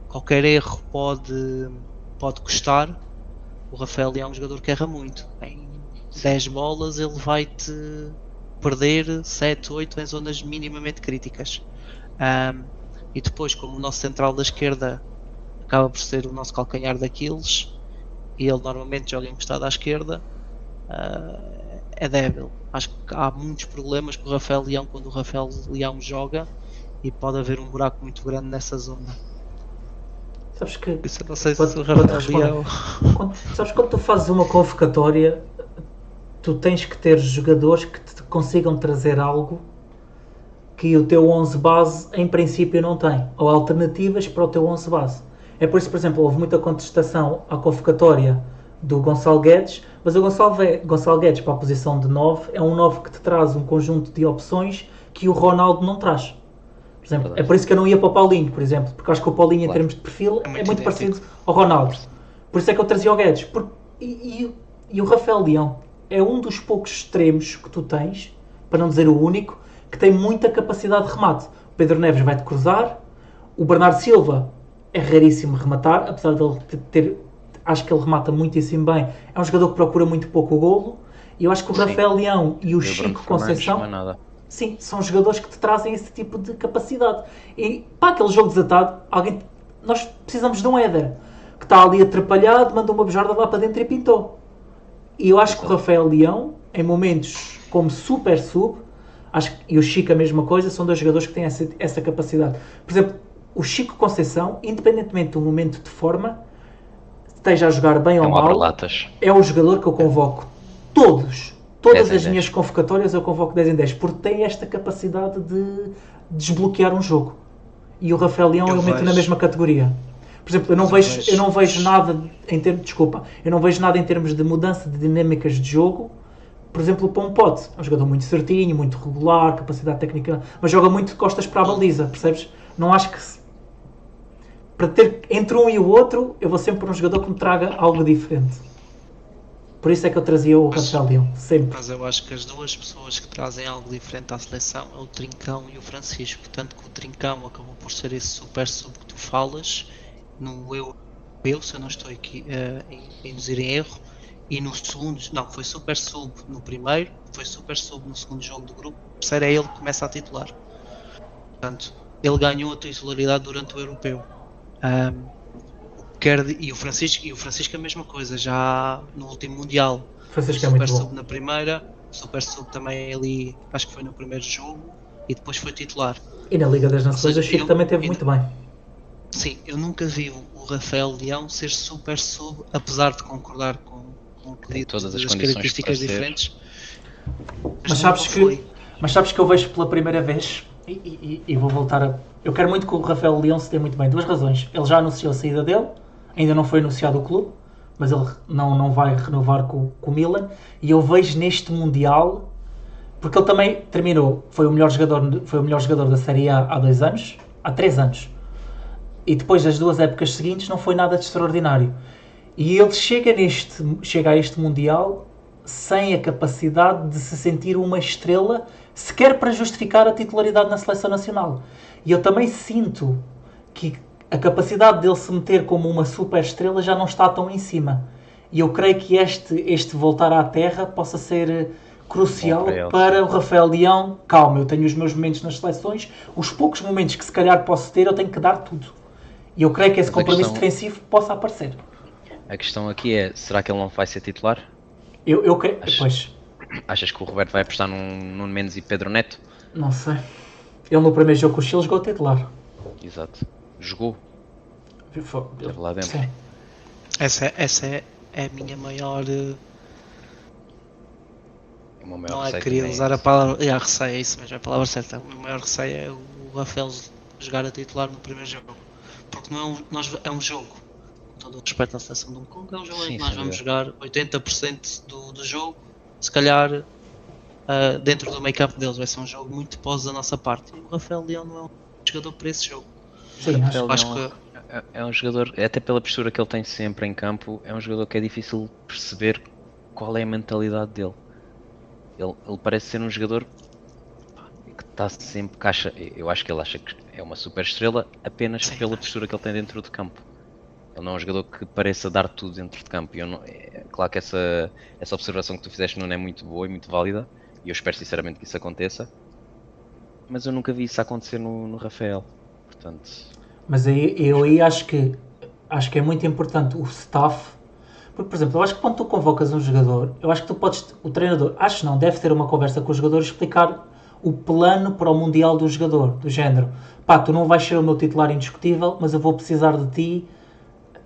qualquer erro pode custar, o Rafael Leão é um jogador que erra muito. Em 10 bolas ele vai-te perder 7, 8 em zonas minimamente críticas. E depois, como o nosso central da esquerda acaba por ser o nosso calcanhar daqueles, e ele normalmente joga encostado à esquerda, é débil. Acho que há muitos problemas com o Rafael Leão quando o Rafael Leão joga, e pode haver um buraco muito grande nessa zona. Sabes que, isso eu não sei se o Rafael Leão... Sabes quando tu fazes uma convocatória, tu tens que ter jogadores que te consigam trazer algo que o teu 11 base em princípio não tem, ou alternativas para o teu 11 base. É por isso, por exemplo, houve muita contestação à convocatória do Gonçalo Guedes, mas o Gonçalo Guedes para a posição de 9 é um 9 que te traz um conjunto de opções que o Ronaldo não traz. Por exemplo, é por isso que eu não ia para o Paulinho, por exemplo, porque acho que o Paulinho em termos de perfil é muito parecido ao Ronaldo. Por isso é que eu trazia o Guedes. E o Rafael Leão é um dos poucos extremos que tu tens, para não dizer o único, que tem muita capacidade de remate. O Pedro Neves vai-te cruzar, o Bernardo Silva é raríssimo rematar, apesar de ele ter, acho que ele remata muitíssimo bem, é um jogador que procura muito pouco o golo, e eu acho que o Rafael Leão e o Chico Conceição, sim, são jogadores que te trazem esse tipo de capacidade. E para aquele jogo desatado, nós precisamos de um Éder, que está ali atrapalhado, mandou uma bejarda lá para dentro e pintou. E eu acho que o Rafael Leão, em momentos como super sub, e o Chico a mesma coisa, são dois jogadores que têm essa capacidade. Por exemplo, o Chico Conceição, independentemente do momento de forma, esteja a jogar bem ou mal, é o jogador que eu convoco todas as minhas convocatórias eu convoco 10 em 10, porque tem esta capacidade de desbloquear um jogo. E o Rafael Leão eu meto na mesma categoria. Por exemplo, eu não vejo nada em termos de mudança de dinâmicas de jogo. Por exemplo, o Pompote é um jogador muito certinho, muito regular, capacidade técnica, mas joga muito de costas para a baliza, percebes? Não acho que para ter entre um e o outro, eu vou sempre para um jogador que me traga algo diferente. Por isso é que eu trazia o Rafael Leão, sempre. Mas eu acho que as duas pessoas que trazem algo diferente à seleção é o Trincão e o Francisco. Tanto que o Trincão acabou por ser esse super sub que tu falas, no eu se eu não estou aqui a induzir em erro, e no segundo, não, foi super sub no primeiro, foi super sub no segundo jogo do grupo, o terceiro é ele que começa a titular. Portanto, ele ganhou a titularidade durante o europeu. E o Francisco a mesma coisa, já no último Mundial. Francisco é super muito sub bom. na primeira, super sub também ali, acho que foi no primeiro jogo, e depois foi titular. E na Liga das Nações o Chico também teve muito bem. Sim, eu nunca vi o Rafael Leão ser super sub, apesar de concordar com o que disse, todas as características diferentes. Mas sabes que eu vejo pela primeira vez, e vou voltar a... Eu quero muito que o Rafael Leão se dê muito bem. Duas razões. Ele já anunciou a saída dele, ainda não foi anunciado o clube, mas ele não vai renovar com o Milan. E eu vejo neste Mundial, porque ele também terminou, foi o melhor jogador da Série A há 2 anos, há 3 anos. E depois das 2 épocas seguintes não foi nada de extraordinário. E ele chega a este Mundial sem a capacidade de se sentir uma estrela, sequer para justificar a titularidade na seleção nacional. E eu também sinto que a capacidade dele se meter como uma super estrela já não está tão em cima. E eu creio que este voltar à terra possa ser crucial para o Rafael Leão. Calma, eu tenho os meus momentos nas seleções, os poucos momentos que se calhar posso ter, eu tenho que dar tudo. E eu creio que esse compromisso defensivo possa aparecer. A questão aqui é, será que ele não vai ser titular? Eu creio, pois. Achas que o Roberto vai apostar num Nuno Mendes e Pedro Neto? Não sei. Ele no primeiro jogo com o Chile jogou titular. Exato. Jogou. Esteve lá dentro. Sim. Essa é a minha maior... não é querer usar a palavra... receio, é isso mesmo, é a palavra certa. O meu maior receio é o Rafael jogar a titular no primeiro jogo. Porque não é um jogo, com todo o respeito à seleção do Congo, é um jogo em que nós vamos jogar 80% do jogo, se calhar dentro do make-up deles. Vai ser um jogo muito pós da nossa parte. E o Rafael Leão não é um jogador para esse jogo. Sim, acho que é um jogador, até pela postura que ele tem sempre em campo, é um jogador que é difícil perceber qual é a mentalidade dele. Ele parece ser um jogador que está sempre caixa. Eu acho que ele acha que é uma super estrela apenas pela postura que ele tem dentro do campo. Ele não é um jogador que pareça dar tudo dentro de campo. Claro que essa observação que tu fizeste não é muito boa e muito válida, e eu espero sinceramente que isso aconteça, mas eu nunca vi isso acontecer no Rafael. Portanto, Mas eu aí acho que é muito importante o staff. Porque, por exemplo, eu acho que quando tu convocas um jogador, eu acho que tu podes, o treinador, acho não, deve ter uma conversa com o jogador e explicar o plano para o Mundial do jogador, do género. Pá, tu não vais ser o meu titular indiscutível, mas eu vou precisar de ti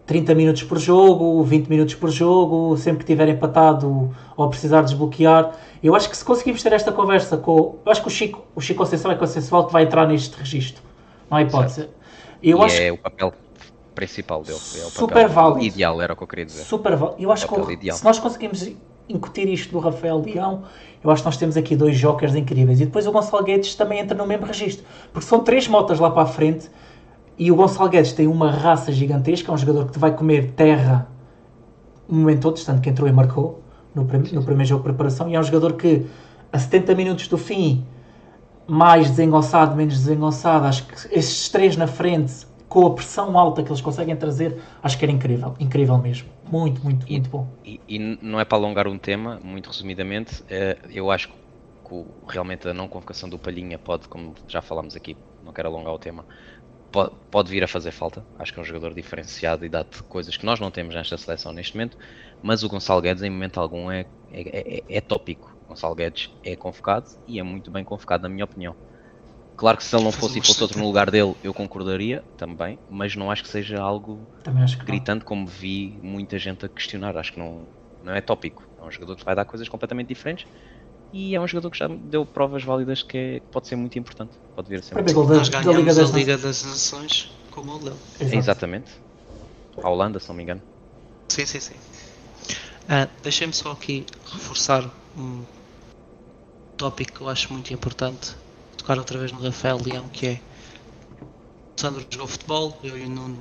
30 minutos por jogo, 20 minutos por jogo, sempre que tiver empatado ou precisar desbloquear. Eu acho que se conseguimos ter esta conversa com. Eu acho que o Chico Conceição é consensual que vai entrar neste registro. Não há hipótese. Eu acho é o papel principal dele. É o super papel válido. ideal, era o que eu queria dizer. Super válido. Eu acho que se nós conseguimos incutir isto do Rafael Leão, eu acho que nós temos aqui 2 jokers incríveis. E depois o Gonçalo Guedes também entra no mesmo registro. Porque são 3 motas lá para a frente e o Gonçalo Guedes tem uma raça gigantesca, é um jogador que te vai comer terra no momento todo, tanto que entrou e marcou no primeiro jogo de preparação, e é um jogador que a 70 minutos do fim, mais desengonçado, menos desengonçado, acho que esses 3 na frente, com a pressão alta que eles conseguem trazer, acho que era incrível mesmo, muito bom. E não é para alongar um tema, muito resumidamente, eu acho que realmente a não convocação do Palhinha pode, como já falámos aqui, não quero alongar o tema, pode vir a fazer falta. Acho que é um jogador diferenciado e dá-te coisas que nós não temos nesta seleção neste momento, mas o Gonçalo Guedes em momento algum é tópico. O Gonçalo Guedes é convocado e é muito bem convocado na minha opinião. Claro que se ele não fosse e fosse outro no lugar dele, eu concordaria também, mas não acho que seja algo gritante como vi muita gente a questionar. Acho que não é tópico. É um jogador que vai dar coisas completamente diferentes e é um jogador que já deu provas válidas que pode ser muito importante. Pode vir a ser muito importante. Nós ganhamos a Liga das Nações com o dele. Exatamente. A Holanda, se não me engano. Sim. Deixem-me só aqui reforçar um tópico que eu acho muito importante. Tocar outra vez no Rafael Leão, que é o Sandro jogou futebol, eu e o Nuno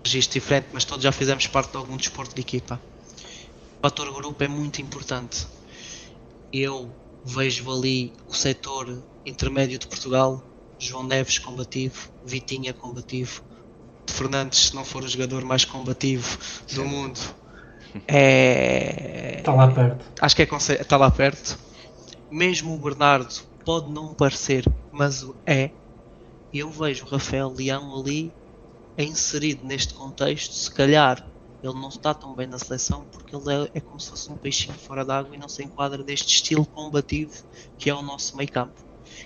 registro diferente, mas todos já fizemos parte de algum desporto de equipa. O fator grupo é muito importante. Eu vejo ali o setor intermédio de Portugal, João Neves combativo, Vitinha combativo, Fernandes, se não for o jogador mais combativo do mundo, está lá perto. Acho que está lá perto. Mesmo o Bernardo pode não parecer, mas é. Eu vejo o Rafael Leão ali inserido neste contexto. Se calhar ele não está tão bem na seleção porque ele é como se fosse um peixinho fora d'água e não se enquadra neste estilo combativo que é o nosso meio campo.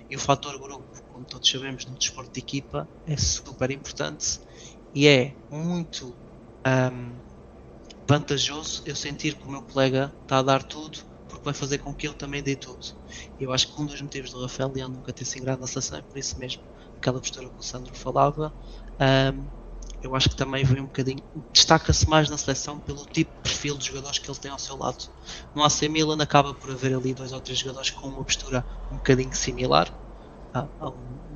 E o fator grupo, como todos sabemos, no desporto de equipa é super importante e é muito vantajoso eu sentir que o meu colega está a dar tudo porque vai fazer com que eu também dê tudo. Eu acho que um dos motivos do Rafael Leão nunca ter se ingrado na seleção é por isso mesmo, aquela postura que o Sandro falava. Eu acho que também vem um bocadinho, destaca-se mais na seleção pelo tipo de perfil de jogadores que ele tem ao seu lado. No AC Milan acaba por haver ali 2 ou 3 jogadores com uma postura um bocadinho similar.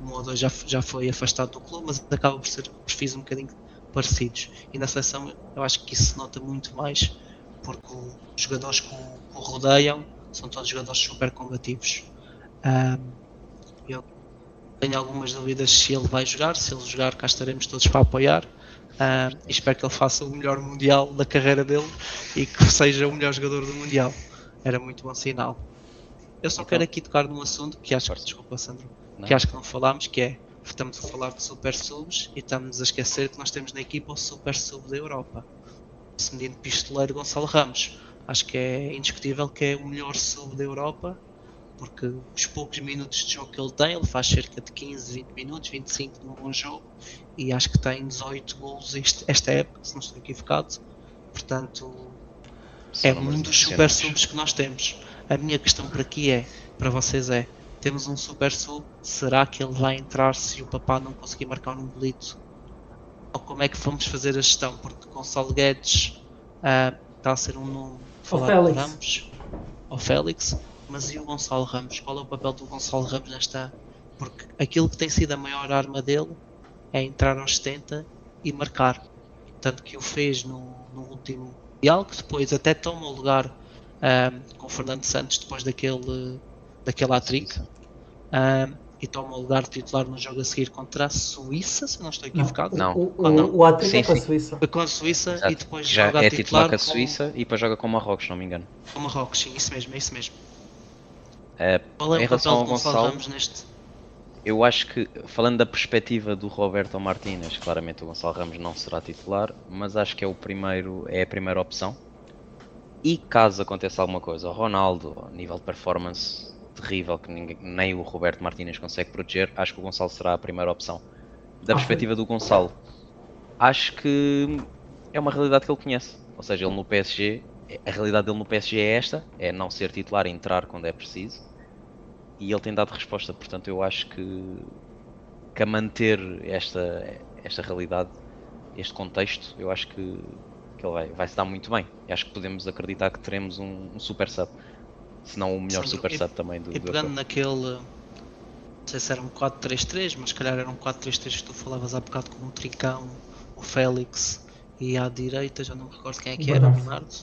Um ou dois já foi afastado do clube, mas acaba por ser perfis um bocadinho parecidos. E na seleção eu acho que isso se nota muito mais, porque os jogadores que o rodeiam são todos jogadores super combativos. Eu tenho algumas dúvidas se ele vai jogar. Se ele jogar, cá estaremos todos para apoiar. E espero que ele faça o melhor mundial da carreira dele e que seja o melhor jogador do mundial. Era muito bom sinal. Eu só quero aqui tocar num assunto que acho que, desculpa, Sandro, que acho que não falámos, que é, estamos a falar de super subs e estamos a esquecer que nós temos na equipa o super sub da Europa, esse menino pistoleiro Gonçalo Ramos. Acho que é indiscutível que é o melhor sub da Europa, porque os poucos minutos de jogo que ele tem, ele faz cerca de 15, 20 minutos, 25 num bom jogo, e acho que tem 18 golos esta época, se não estou equivocado. Portanto, é um dos super subs que nós temos. A minha questão para vocês é, temos um super sub, será que ele vai entrar se o Papá não conseguir marcar um golito? Ou como é que vamos fazer a gestão? Porque Gonçalo Guedes está a ser um nome falado por Ramos, ou Félix, mas e o Gonçalo Ramos? Qual é o papel do Gonçalo Ramos nesta? Porque aquilo que tem sido a maior arma dele é entrar aos 70 e marcar. Tanto que o fez no último Mundial, que depois até toma o lugar com o Fernando Santos depois daquele hat-trick, e toma o lugar de titular no jogo a seguir contra a Suíça, se não estou equivocado. O hat-trick é para a Suíça. Foi com a Suíça. Exato. E depois já joga é a titular com a com Suíça e depois joga com o Marrocos, se não me engano. Com o Marrocos, sim, isso mesmo. Qual é o papel do Gonçalo Ramos neste? Eu acho que, falando da perspectiva do Roberto Martínez, claramente o Gonçalo Ramos não será titular, mas acho que é a primeira opção. E caso aconteça alguma coisa, o Ronaldo, a nível de performance terrível que nem o Roberto Martínez consegue proteger, acho que o Gonçalo será a primeira opção. Da perspectiva do Gonçalo, acho que é uma realidade que ele conhece. Ou seja, ele no PSG, a realidade dele no PSG é esta, é não ser titular e entrar quando é preciso. E ele tem dado resposta, portanto eu acho que a manter esta realidade, este contexto, eu acho que ele vai se dar muito bem. E acho que podemos acreditar que teremos um super sub, se não o melhor super sub também do E pegando naquele, não sei se era um 4-3-3, mas se calhar era um 4-3-3 que tu falavas há bocado com o Trincão, o Félix e à direita, já não me recordo quem é que era, o Bernardo.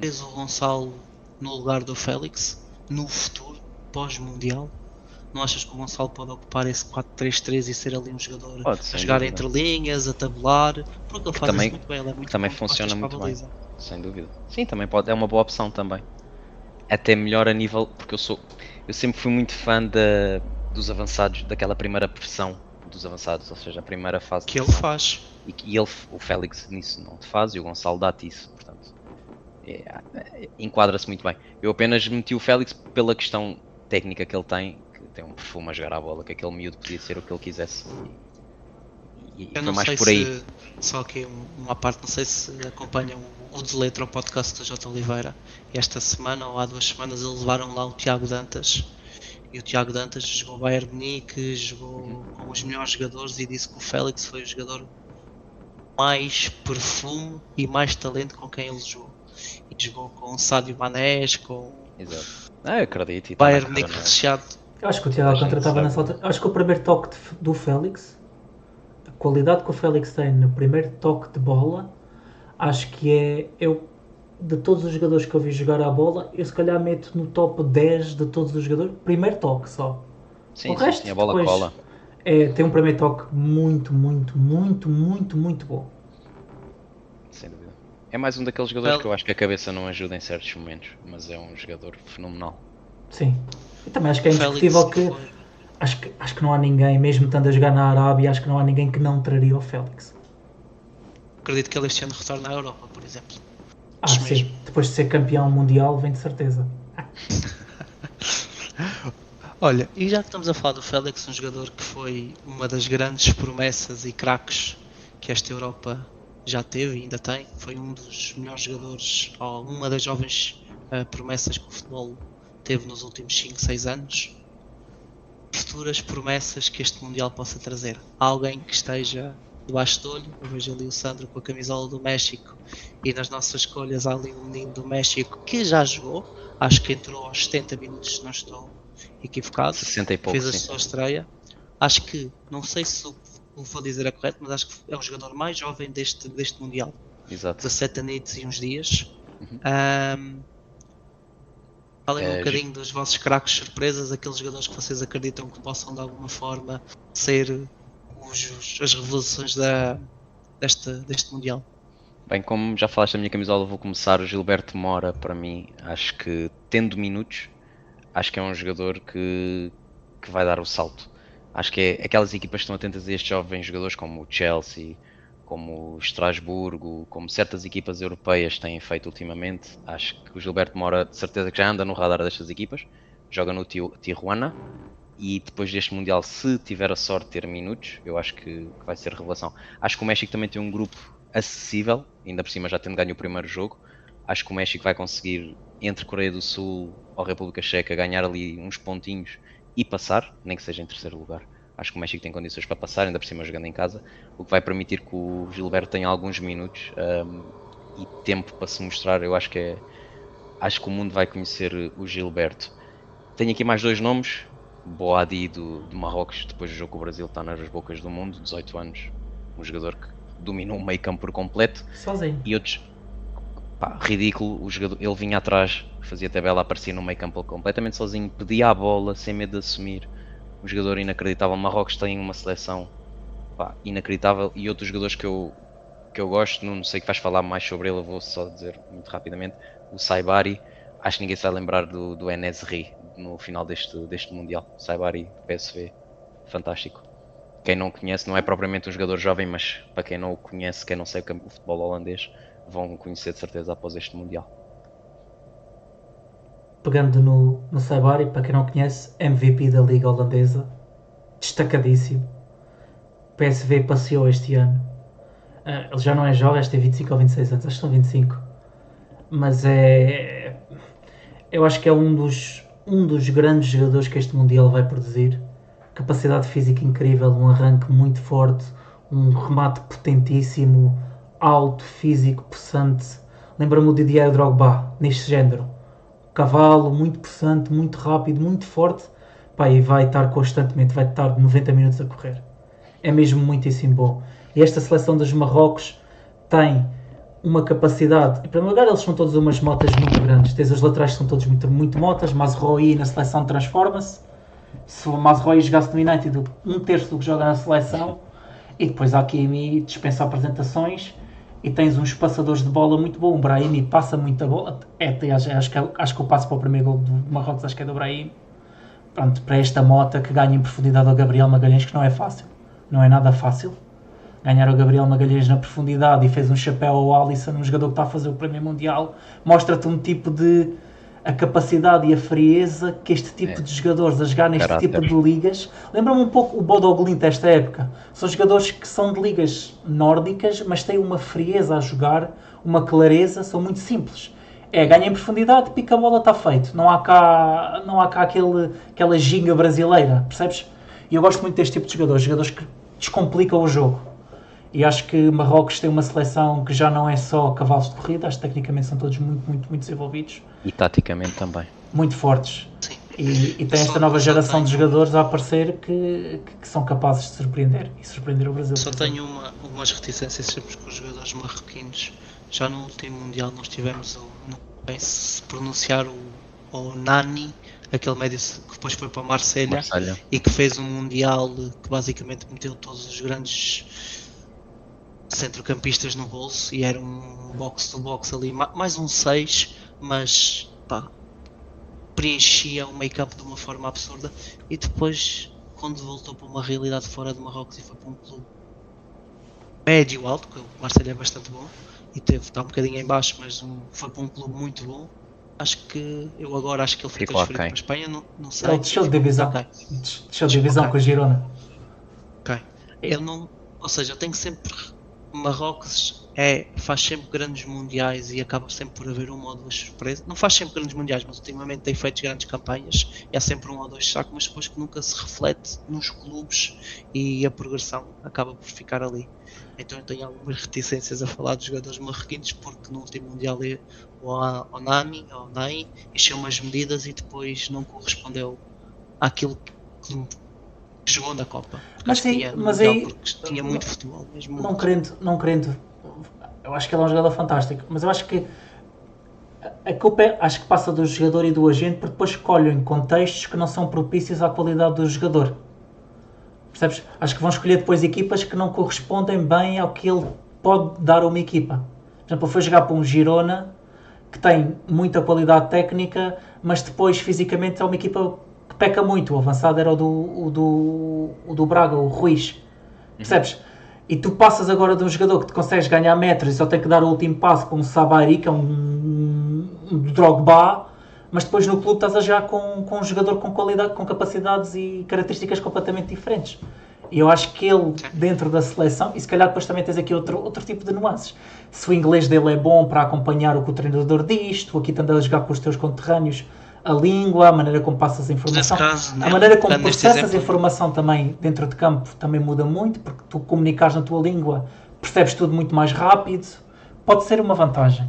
Tens o Gonçalo no lugar do Félix, no futuro, pós-mundial. Não achas que o Gonçalo pode ocupar esse 4-3-3 e ser ali um jogador a jogar entre linhas, a tabular? Porque ele faz isso muito bem, ele é muito também funciona muito bem, sem dúvida. Sim, também é uma boa opção também. Até melhor a nível, porque eu sempre fui muito fã dos avançados, daquela primeira pressão dos avançados, ou seja, a primeira fase que ele faz. E ele, o Félix nisso não te faz e o Gonçalo dá-te isso, portanto enquadra-se muito bem. Eu apenas meti o Félix pela questão técnica que ele tem um perfume a jogar à bola, que aquele miúdo podia ser o que ele quisesse. E eu foi mais por aí. Só que uma parte, não sei se acompanham o Desletra, o podcast do J. Oliveira. Esta semana ou há 2 semanas eles levaram lá o Tiago Dantas. E o Tiago Dantas jogou Bayern Munique, jogou com os melhores jogadores e disse que o Félix foi o jogador mais perfume e mais talento com quem ele jogou. E jogou com o Sadio Manés, com Exato. Eu acredito. Bayern Munique recheado. Eu acho que o Tiago Alcântara estava nessa altura. Acho que o primeiro toque do Félix, a qualidade que o Félix tem no primeiro toque de bola, acho que de todos os jogadores que eu vi jogar a bola, eu se calhar meto no top 10 de todos os jogadores, primeiro toque só. Sim, o resto, sim, a bola cola. Tem um primeiro toque muito bom. Sem dúvida. É mais um daqueles jogadores que eu acho que a cabeça não ajuda em certos momentos, mas é um jogador fenomenal. Sim. E também acho que é indiscutível que acho que não há ninguém, mesmo estando a jogar na Arábia, acho que não há ninguém que não traria o Félix. Acredito que ele este ano retorne à Europa, por exemplo. Sim. Mesmo. Depois de ser campeão mundial, vem de certeza. Olha, e já que estamos a falar do Félix, um jogador que foi uma das grandes promessas e craques que esta Europa já teve e ainda tem, foi um dos melhores jogadores, ou uma das jovens promessas que o futebol teve nos últimos 5, 6 anos. Futuras promessas que este Mundial possa trazer. Alguém que esteja debaixo do olho. Eu vejo ali o Sandro com a camisola do México e nas nossas escolhas há ali um menino do México que já jogou, acho que entrou aos 70 minutos, se não estou equivocado, 60 e pouco, fez a sua estreia. Acho que, não sei se o que vou dizer é correto, mas acho que é o jogador mais jovem deste Mundial. Exato. 17 anos e uns dias. Falem um bocadinho dos vossos craques surpresas, aqueles jogadores que vocês acreditam que possam de alguma forma ser as revelações deste Mundial. Bem, como já falaste da minha camisola, vou começar. O Gilberto Mora, para mim, acho que tendo minutos, acho que é um jogador que vai dar o salto. Acho que é aquelas equipas que estão atentas a estes jovens jogadores, como o Chelsea, como o Estrasburgo, como certas equipas europeias têm feito ultimamente. Acho que o Gilberto Mora, de certeza que já anda no radar destas equipas, joga no Tijuana. E depois deste Mundial, se tiver a sorte de ter minutos, eu acho que vai ser revelação. Acho que o México também tem um grupo acessível, ainda por cima já tendo ganho o primeiro jogo. Acho que o México vai conseguir, entre Coreia do Sul ou República Checa, ganhar ali uns pontinhos e passar, nem que seja em terceiro lugar. Acho que o México tem condições para passar, ainda por cima jogando em casa, o que vai permitir que o Gilberto tenha alguns minutos e tempo para se mostrar. Eu acho que o mundo vai conhecer o Gilberto. Tenho aqui mais 2 nomes. Boadi do Marrocos, depois do jogo com o Brasil, está nas bocas do mundo, 18 anos, um jogador que dominou o meio campo por completo. Sozinho. E outros, pá, ridículo. O jogador, ele vinha atrás, fazia tabela, aparecia no meio campo completamente sozinho, pedia a bola sem medo de assumir. Um jogador inacreditável. Marrocos tem uma seleção, pá, inacreditável. E outros jogadores que eu gosto, não sei que vais falar mais sobre ele, eu vou só dizer muito rapidamente. O Saibari, acho que ninguém se vai lembrar do En-Nesyri no final deste Mundial. O Saibari, PSV, fantástico. Quem não conhece, não é propriamente um jogador jovem, mas para quem não o conhece, quem não sei o futebol holandês, vão conhecer de certeza após este Mundial. Pegando no Saibari, para quem não conhece, MVP da Liga Holandesa, destacadíssimo. PSV passeou este ano. Ele já não é jovem, acho que tem 25 ou 26 anos, acho que são 25. Mas eu acho que é um dos grandes jogadores que este Mundial vai produzir. Capacidade física incrível, um arranque muito forte, um remate potentíssimo, alto, físico, possante. Lembra-me o Didier Drogba, neste género. Cavalo, muito possante, muito rápido, muito forte. Pá, e vai estar constantemente, vai estar 90 minutos a correr. É mesmo muitíssimo bom. E esta seleção dos Marrocos tem uma capacidade. Em primeiro lugar, eles são todos umas motas muito grandes. Tens os laterais que são todos muito motas. Mazraoui na seleção transforma-se. Se o Mazraoui jogasse no United, um terço do que joga na seleção. E depois há Hakimi dispensa apresentações. E tens uns passadores de bola muito bom. O Brahimi passa muita bola. Acho que o passo para o primeiro gol do Marrocos acho que é do Brahimi. Pronto, para esta mota que ganha em profundidade ao Gabriel Magalhães, que não é fácil. Não é nada fácil. Ganhar o Gabriel Magalhães na profundidade e fez um chapéu ao Alisson, um jogador que está a fazer o Prémio Mundial, mostra-te um tipo de... a capacidade e a frieza que este tipo de jogadores a jogar neste tipo de ligas... Lembra-me um pouco o Bodo Glimt desta época. São jogadores que são de ligas nórdicas, mas têm uma frieza a jogar, uma clareza, são muito simples. Ganha em profundidade, pica a bola, está feito. Não há cá aquela ginga brasileira, percebes? E eu gosto muito deste tipo de jogadores que descomplicam o jogo. E acho que Marrocos tem uma seleção que já não é só cavalos de corrida, acho que tecnicamente são todos muito desenvolvidos. E taticamente também. Muito fortes. Sim. E tem esta nova geração de jogadores a aparecer que são capazes de surpreender e surpreender o Brasil. Só tenho umas reticências sempre com os jogadores marroquinos. Já no último Mundial nós tivemos, não sei se pronunciar o Nani, aquele médio que depois foi para Marselha e que fez um Mundial que basicamente meteu todos os grandes centrocampistas no bolso e era um box-to-box ali, mais um 6, mas pá, preenchia o meio-campo de uma forma absurda. E depois, quando voltou para uma realidade fora de Marrocos e foi para um clube médio alto, porque o Marselha é bastante bom e está um bocadinho em baixo, mas foi para um clube muito bom. Acho que ele foi transferido para a Espanha, não sei. Ele desceu de divisão. Okay. Desceu de divisão com a Girona. Ok. Ou seja, eu tenho sempre... Marrocos faz sempre grandes mundiais e acaba sempre por haver uma ou duas surpresas. Não faz sempre grandes mundiais, mas ultimamente tem feito grandes campanhas e há sempre um ou dois sacos, mas depois que nunca se reflete nos clubes e a progressão acaba por ficar ali. Então eu tenho algumas reticências a falar dos jogadores marroquinos, porque no último mundial o Nani encheu umas medidas e depois não correspondeu àquilo que jogou na Copa. Mas tinha muito futebol mesmo. Não querendo, eu acho que ele é um jogador fantástico, mas eu acho que a culpa acho que passa do jogador e do agente, porque depois escolhem contextos que não são propícios à qualidade do jogador. Percebes? Acho que vão escolher depois equipas que não correspondem bem ao que ele pode dar a uma equipa. Por exemplo, ele foi jogar para um Girona que tem muita qualidade técnica, mas depois fisicamente é uma equipa que peca muito. O avançado era o do Braga, o Ruiz. Percebes? E tu passas agora de um jogador que te consegues ganhar metros e só tem que dar o último passo para um Sabari, que é um Drogba, mas depois no clube estás a jogar com um jogador com qualidade, com capacidades e características completamente diferentes. E eu acho que ele, dentro da seleção, e se calhar depois também tens aqui outro tipo de nuances. Se o inglês dele é bom para acompanhar o que o treinador diz, tu aqui estás a jogar com os teus conterrâneos, a língua, a maneira como passas a informação, a maneira como processas a informação também dentro de campo também muda muito, porque tu comunicares na tua língua, percebes tudo muito mais rápido, pode ser uma vantagem.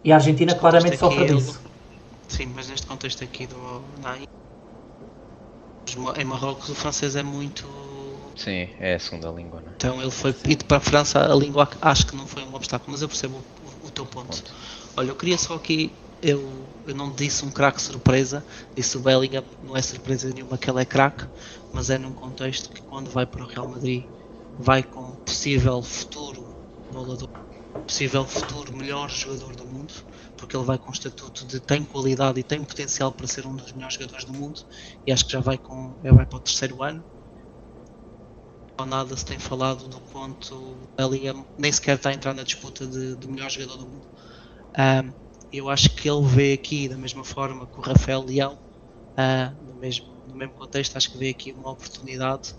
E a Argentina claramente sofre disso. Sim, mas neste contexto aqui do Nai, em Marrocos o francês é muito... Sim, é a segunda língua, não é? Então ele foi ido para a França, a língua acho que não foi um obstáculo, mas eu percebo o teu ponto. Olha, eu queria só aqui, eu não disse um craque surpresa, disse o Bellingham, não é surpresa nenhuma que ele é craque, mas é num contexto que quando vai para o Real Madrid vai com possível futuro bolador, possível futuro melhor jogador do mundo, porque ele vai com o estatuto de tem qualidade e tem potencial para ser um dos melhores jogadores do mundo, e acho que já vai para o terceiro ano. Ou nada se tem falado do quanto Bellingham nem sequer está a entrar na disputa de melhor jogador do mundo. Eu acho que ele vê aqui da mesma forma que o Rafael Leão, no mesmo contexto, acho que vê aqui uma oportunidade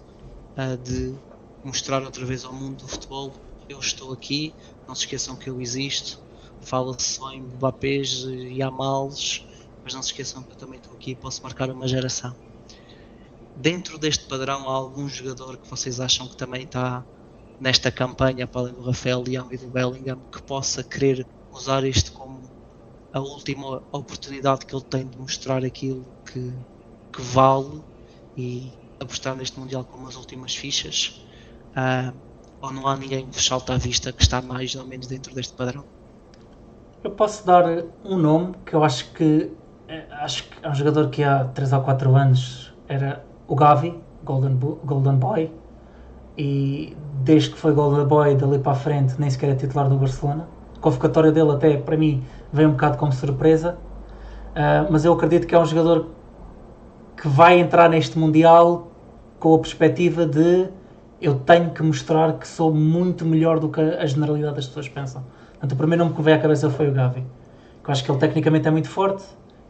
de mostrar outra vez ao mundo do futebol: eu estou aqui, não se esqueçam que eu existo. Fala-se só em Mbappés e Yamals, mas não se esqueçam que eu também estou aqui e posso marcar uma geração. Dentro deste padrão, há algum jogador que vocês acham que também está nesta campanha, para além do Rafael Leão e do Bellingham, que possa querer usar isto como a última oportunidade que ele tem de mostrar aquilo que vale e apostar neste Mundial como as últimas fichas? Ou não há ninguém que vos salte à vista que está mais ou menos dentro deste padrão? Eu posso dar um nome que eu acho que é um jogador que há 3 ou 4 anos era o Gavi, Golden Boy, e desde que foi Golden Boy dali para a frente nem sequer é titular do Barcelona. A convocatória dele até para mim veio um bocado como surpresa, mas eu acredito que é um jogador que vai entrar neste Mundial com a perspectiva de eu tenho que mostrar que sou muito melhor do que a generalidade das pessoas pensam. Portanto, o primeiro nome que me veio à cabeça foi o Gavi, que eu acho que ele tecnicamente é muito forte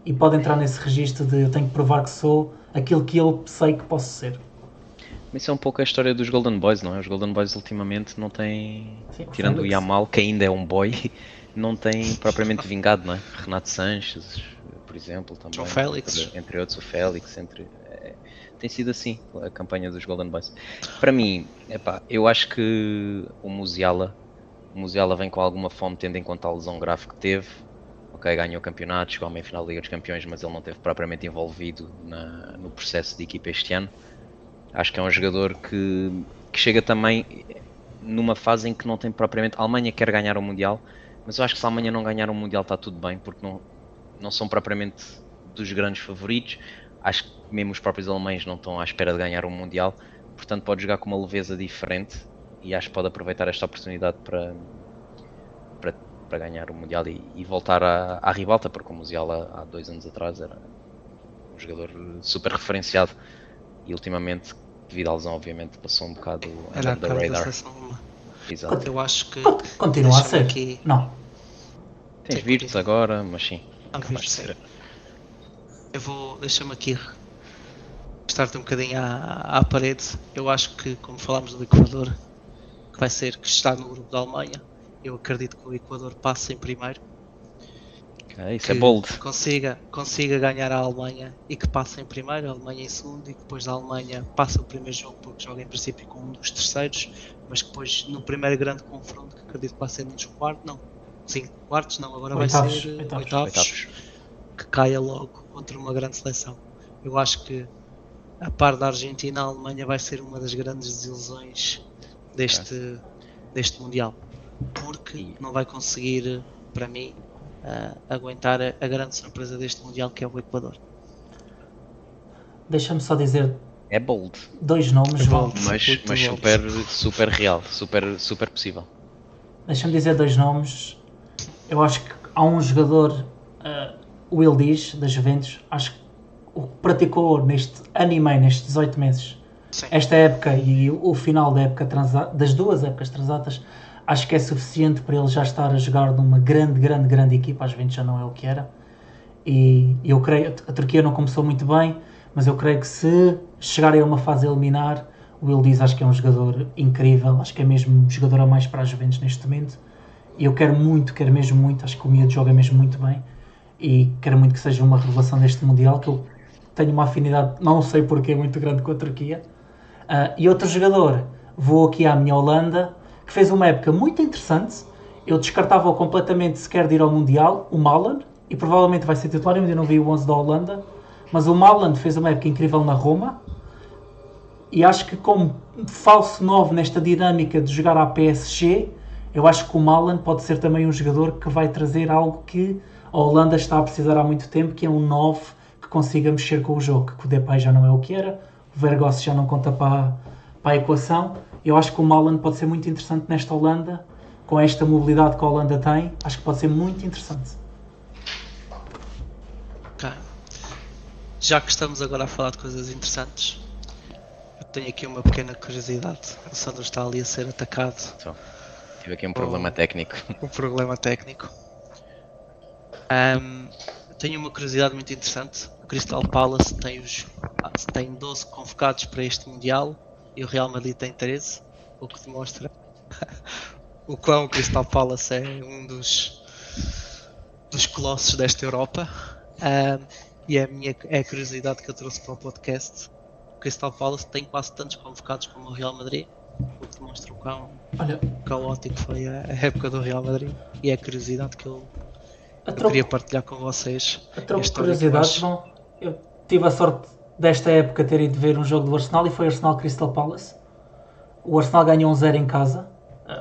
e pode entrar nesse registro de eu tenho que provar que sou aquilo que eu sei que posso ser. Isso é um pouco a história dos Golden Boys, não é? Os Golden Boys ultimamente não têm, tirando o Yamal, que ainda é um boy, não tem propriamente vingado, não é? Renato Sanches, por exemplo, também. João Félix. Entre outros, o Félix, tem sido assim a campanha dos Golden Boys. Para mim, eu acho que o Musiala vem com alguma fome, tendo em conta a lesão grave que teve. Ok, ganhou o campeonato, chegou à meia-final da Liga dos Campeões, mas ele não esteve propriamente envolvido no processo de equipa este ano. Acho que é um jogador que chega também numa fase em que não tem propriamente... A Alemanha quer ganhar o Mundial, mas eu acho que se a Alemanha não ganhar o Mundial está tudo bem, porque não são propriamente dos grandes favoritos. Acho que mesmo os próprios alemães não estão à espera de ganhar o Mundial, portanto pode jogar com uma leveza diferente e acho que pode aproveitar esta oportunidade para ganhar o Mundial e voltar à ribalta, porque o Musiala há 2 anos atrás era um jogador super referenciado e ultimamente, devido à lesão, obviamente passou um bocado under the radar. Exato. Eu acho que continua a ser. Aqui... Não. Tens Virtus agora, mas sim. Deixa-me aqui estar-te um bocadinho à parede. Eu acho que, como falámos do Equador, que vai ser que está no grupo da Alemanha, eu acredito que o Equador passe em primeiro. Isso é bold. Consiga ganhar a Alemanha e que passe em primeiro, a Alemanha em segundo, e que depois a Alemanha passa o primeiro jogo porque joga em princípio com um dos terceiros, mas que depois no primeiro grande confronto, que acredito que vai ser nos quartos, agora vai ser oitavos, que caia logo contra uma grande seleção. Eu acho que a par da Argentina, a Alemanha vai ser uma das grandes desilusões deste Mundial, porque não vai conseguir, para mim, aguentar a grande surpresa deste Mundial, que é o Equador. Deixa-me só dizer é bold. 2 nomes, mas super real, super possível. Deixa-me dizer 2 nomes. Eu acho que há um jogador, o Will Dias, da Juventus, acho que o que praticou neste ano e meio, nestes 18 meses, Sim. Esta época e o final da época das 2 épocas transatas, acho que é suficiente para ele já estar a jogar numa grande equipa. A Juventus já não é o que era. E eu creio, a Turquia não começou muito bem, mas eu creio que se chegarem a uma fase a eliminar, o Will Dias acho que é um jogador incrível, acho que é mesmo jogador a mais para a Juventus neste momento. E eu quero mesmo muito, acho que o miúdo joga mesmo muito bem e quero muito que seja uma revelação deste Mundial, que eu tenho uma afinidade, não sei porquê, muito grande com a Turquia. E outro jogador, vou aqui à minha Holanda, que fez uma época muito interessante. Eu descartava-o completamente sequer de ir ao Mundial, o Maaland, e provavelmente vai ser titular. Eu ainda não vi o 11 da Holanda, mas o Maaland fez uma época incrível na Roma e acho que como falso 9 nesta dinâmica de jogar à PSG, Eu acho que o Malen pode ser também um jogador que vai trazer algo que a Holanda está a precisar há muito tempo, que é um 9 que consiga mexer com o jogo, que o Depay já não é o que era, o Vergoss já não conta para a equação. Eu acho que o Malen pode ser muito interessante nesta Holanda, com esta mobilidade que a Holanda tem, acho que pode ser muito interessante. Ok. Já que estamos agora a falar de coisas interessantes, eu tenho aqui uma pequena curiosidade. O Sandro está ali a ser atacado. Só. Tive aqui um problema técnico. Um problema técnico. Tenho uma curiosidade muito interessante. O Crystal Palace tem 12 convocados para este Mundial e o Real Madrid tem 13, o que demonstra o quão o Crystal Palace é um dos colossos desta Europa. E é a curiosidade que eu trouxe para o podcast. O Crystal Palace tem quase tantos convocados como o Real Madrid, o que demonstra o quão caótico foi a época do Real Madrid. E é a curiosidade que eu queria partilhar com vocês. A troco de curiosidades, João, eu tive a sorte desta época ter ido ver um jogo do Arsenal e foi Arsenal Crystal Palace. O Arsenal ganhou 1-0 em casa,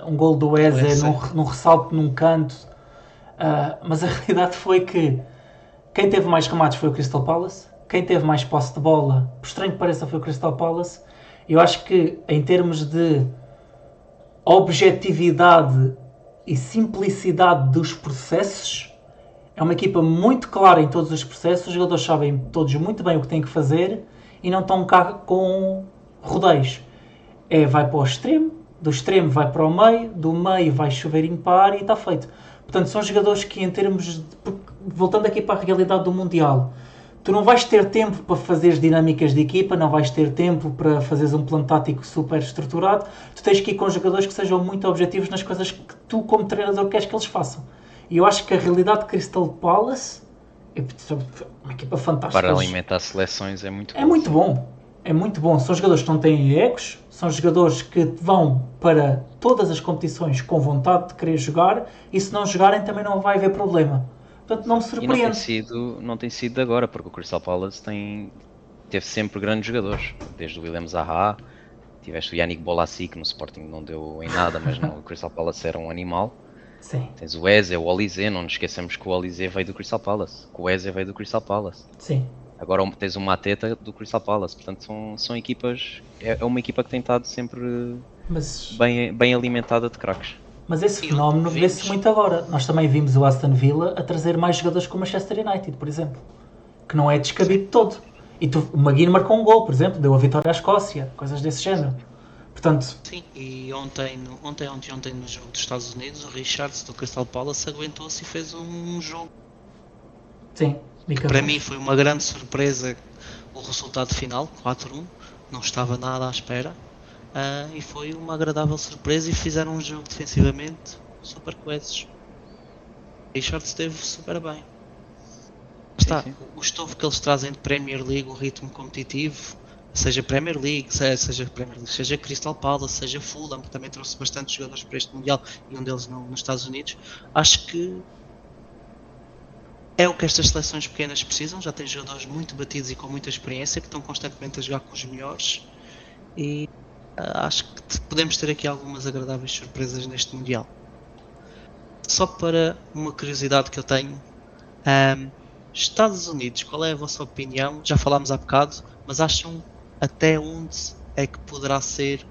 um gol do Eze num ressalto num canto, mas a realidade foi que quem teve mais remates foi o Crystal Palace, quem teve mais posse de bola, por estranho que pareça, foi o Crystal Palace. Eu acho que em termos de objetividade e simplicidade dos processos, é uma equipa muito clara em todos os processos, os jogadores sabem todos muito bem o que têm que fazer e não estão cá com rodeios. Vai para o extremo, do extremo vai para o meio, do meio vai chuveirinho para a área e está feito. Portanto, são jogadores que em termos de... Voltando aqui para a realidade do Mundial, tu não vais ter tempo para fazeres dinâmicas de equipa, não vais ter tempo para fazeres um plano tático super estruturado, tu tens que ir com jogadores que sejam muito objetivos nas coisas que tu como treinador queres que eles façam. E eu acho que a realidade de Crystal Palace é uma equipa fantástica. Para alimentar seleções é muito bom. É muito bom. É muito bom. São jogadores que não têm egos, são jogadores que vão para todas as competições com vontade de querer jogar e se não jogarem também não vai haver problema. Portanto, não me surpreende. E não tem sido de agora, porque o Crystal Palace teve sempre grandes jogadores. Desde o William Zaha, tiveste o Yannick Bolasie, que no Sporting não deu em nada, mas no Crystal Palace era um animal. Sim. Tens o Eze, o Olise, não nos esquecemos que o Olise veio do Crystal Palace, que o Eze veio do Crystal Palace. Sim. Agora tens o Mateta do Crystal Palace, portanto são equipas, é uma equipa que tem estado sempre bem alimentada de craques. Mas esse fenómeno vê-se muito agora. Nós também vimos o Aston Villa a trazer mais jogadores que o Manchester United, por exemplo, que não é descabido todo. E o Maguire marcou um gol, por exemplo, deu a vitória à Escócia, coisas desse género. Portanto... Sim, e ontem no jogo dos Estados Unidos, o Richards do Crystal Palace aguentou-se e fez um jogo. Sim, que para mim foi uma grande surpresa o resultado final, 4-1, não estava nada à espera, e foi uma agradável surpresa e fizeram um jogo defensivamente super coesos. Richards esteve super bem. Está, sim. O estofo que eles trazem de Premier League, o ritmo competitivo, seja Premier League, seja Crystal Palace, seja Fulham, que também trouxe bastantes jogadores para este Mundial e um deles nos Estados Unidos, acho que é o que estas seleções pequenas precisam. Já tem jogadores muito batidos e com muita experiência que estão constantemente a jogar com os melhores e acho que podemos ter aqui algumas agradáveis surpresas neste Mundial. Só para uma curiosidade que eu tenho, Estados Unidos, qual é a vossa opinião? Já falámos há bocado, mas acham até onde é que poderá ser,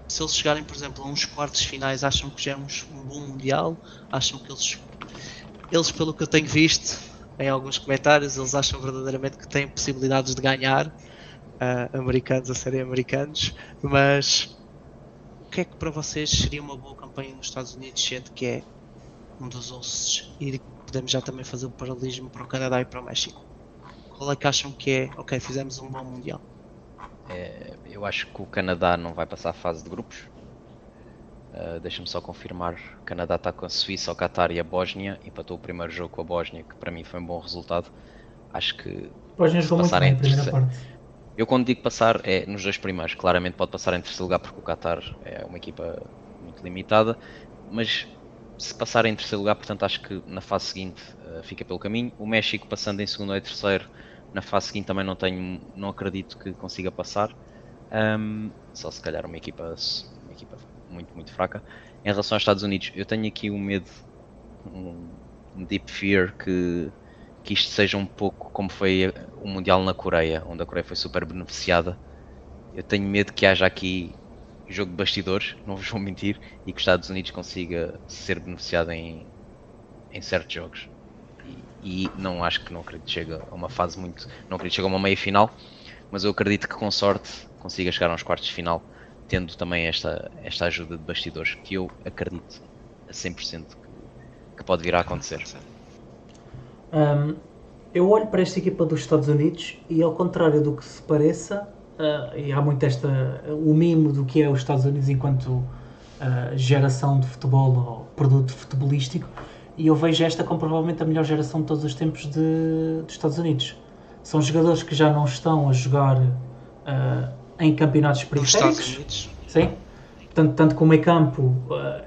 se eles chegarem, por exemplo, a uns quartos finais, acham que já é um bom Mundial? Acham que eles, pelo que eu tenho visto em alguns comentários, eles acham verdadeiramente que têm possibilidades de ganhar, americanos a serem americanos, mas o que é que para vocês seria uma boa campanha nos Estados Unidos, sendo que é um dos ossos, e podemos já também fazer o paralelismo para o Canadá e para o México? Qual é que acham que é, ok, fizemos um bom Mundial? Eu acho que o Canadá não vai passar a fase de grupos. Deixa-me só confirmar, o Canadá está com a Suíça, o Qatar e a Bósnia, empatou o primeiro jogo com a Bósnia, que para mim foi um bom resultado. Acho que Bósnia jogou muito bem a primeira parte. Eu quando digo passar é nos dois primeiros, claramente pode passar em terceiro lugar porque o Qatar é uma equipa muito limitada, mas se passar em terceiro lugar, portanto acho que na fase seguinte fica pelo caminho. O México passando em segundo ou em terceiro, na fase seguinte também não acredito que consiga passar, só se calhar uma equipa muito, muito fraca. Em relação aos Estados Unidos, eu tenho aqui um medo, um deep fear que isto seja um pouco como foi o Mundial na Coreia, onde a Coreia foi super beneficiada. Eu tenho medo que haja aqui jogo de bastidores, não vos vou mentir, e que os Estados Unidos consiga ser beneficiado em certos jogos. E não acredito que chegue a uma fase muito, não acredito que chegue a uma meia final, mas eu acredito que com sorte consiga chegar aos quartos de final, tendo também esta ajuda de bastidores, que eu acredito a 100% que pode vir a acontecer. Eu olho para esta equipa dos Estados Unidos e, ao contrário do que se pareça, e há muito o mimo do que é os Estados Unidos enquanto geração de futebol ou produto futebolístico, e eu vejo esta como provavelmente a melhor geração de todos os tempos dos Estados Unidos. São jogadores que já não estão a jogar em campeonatos periféricos. Sim. Tanto que o meio campo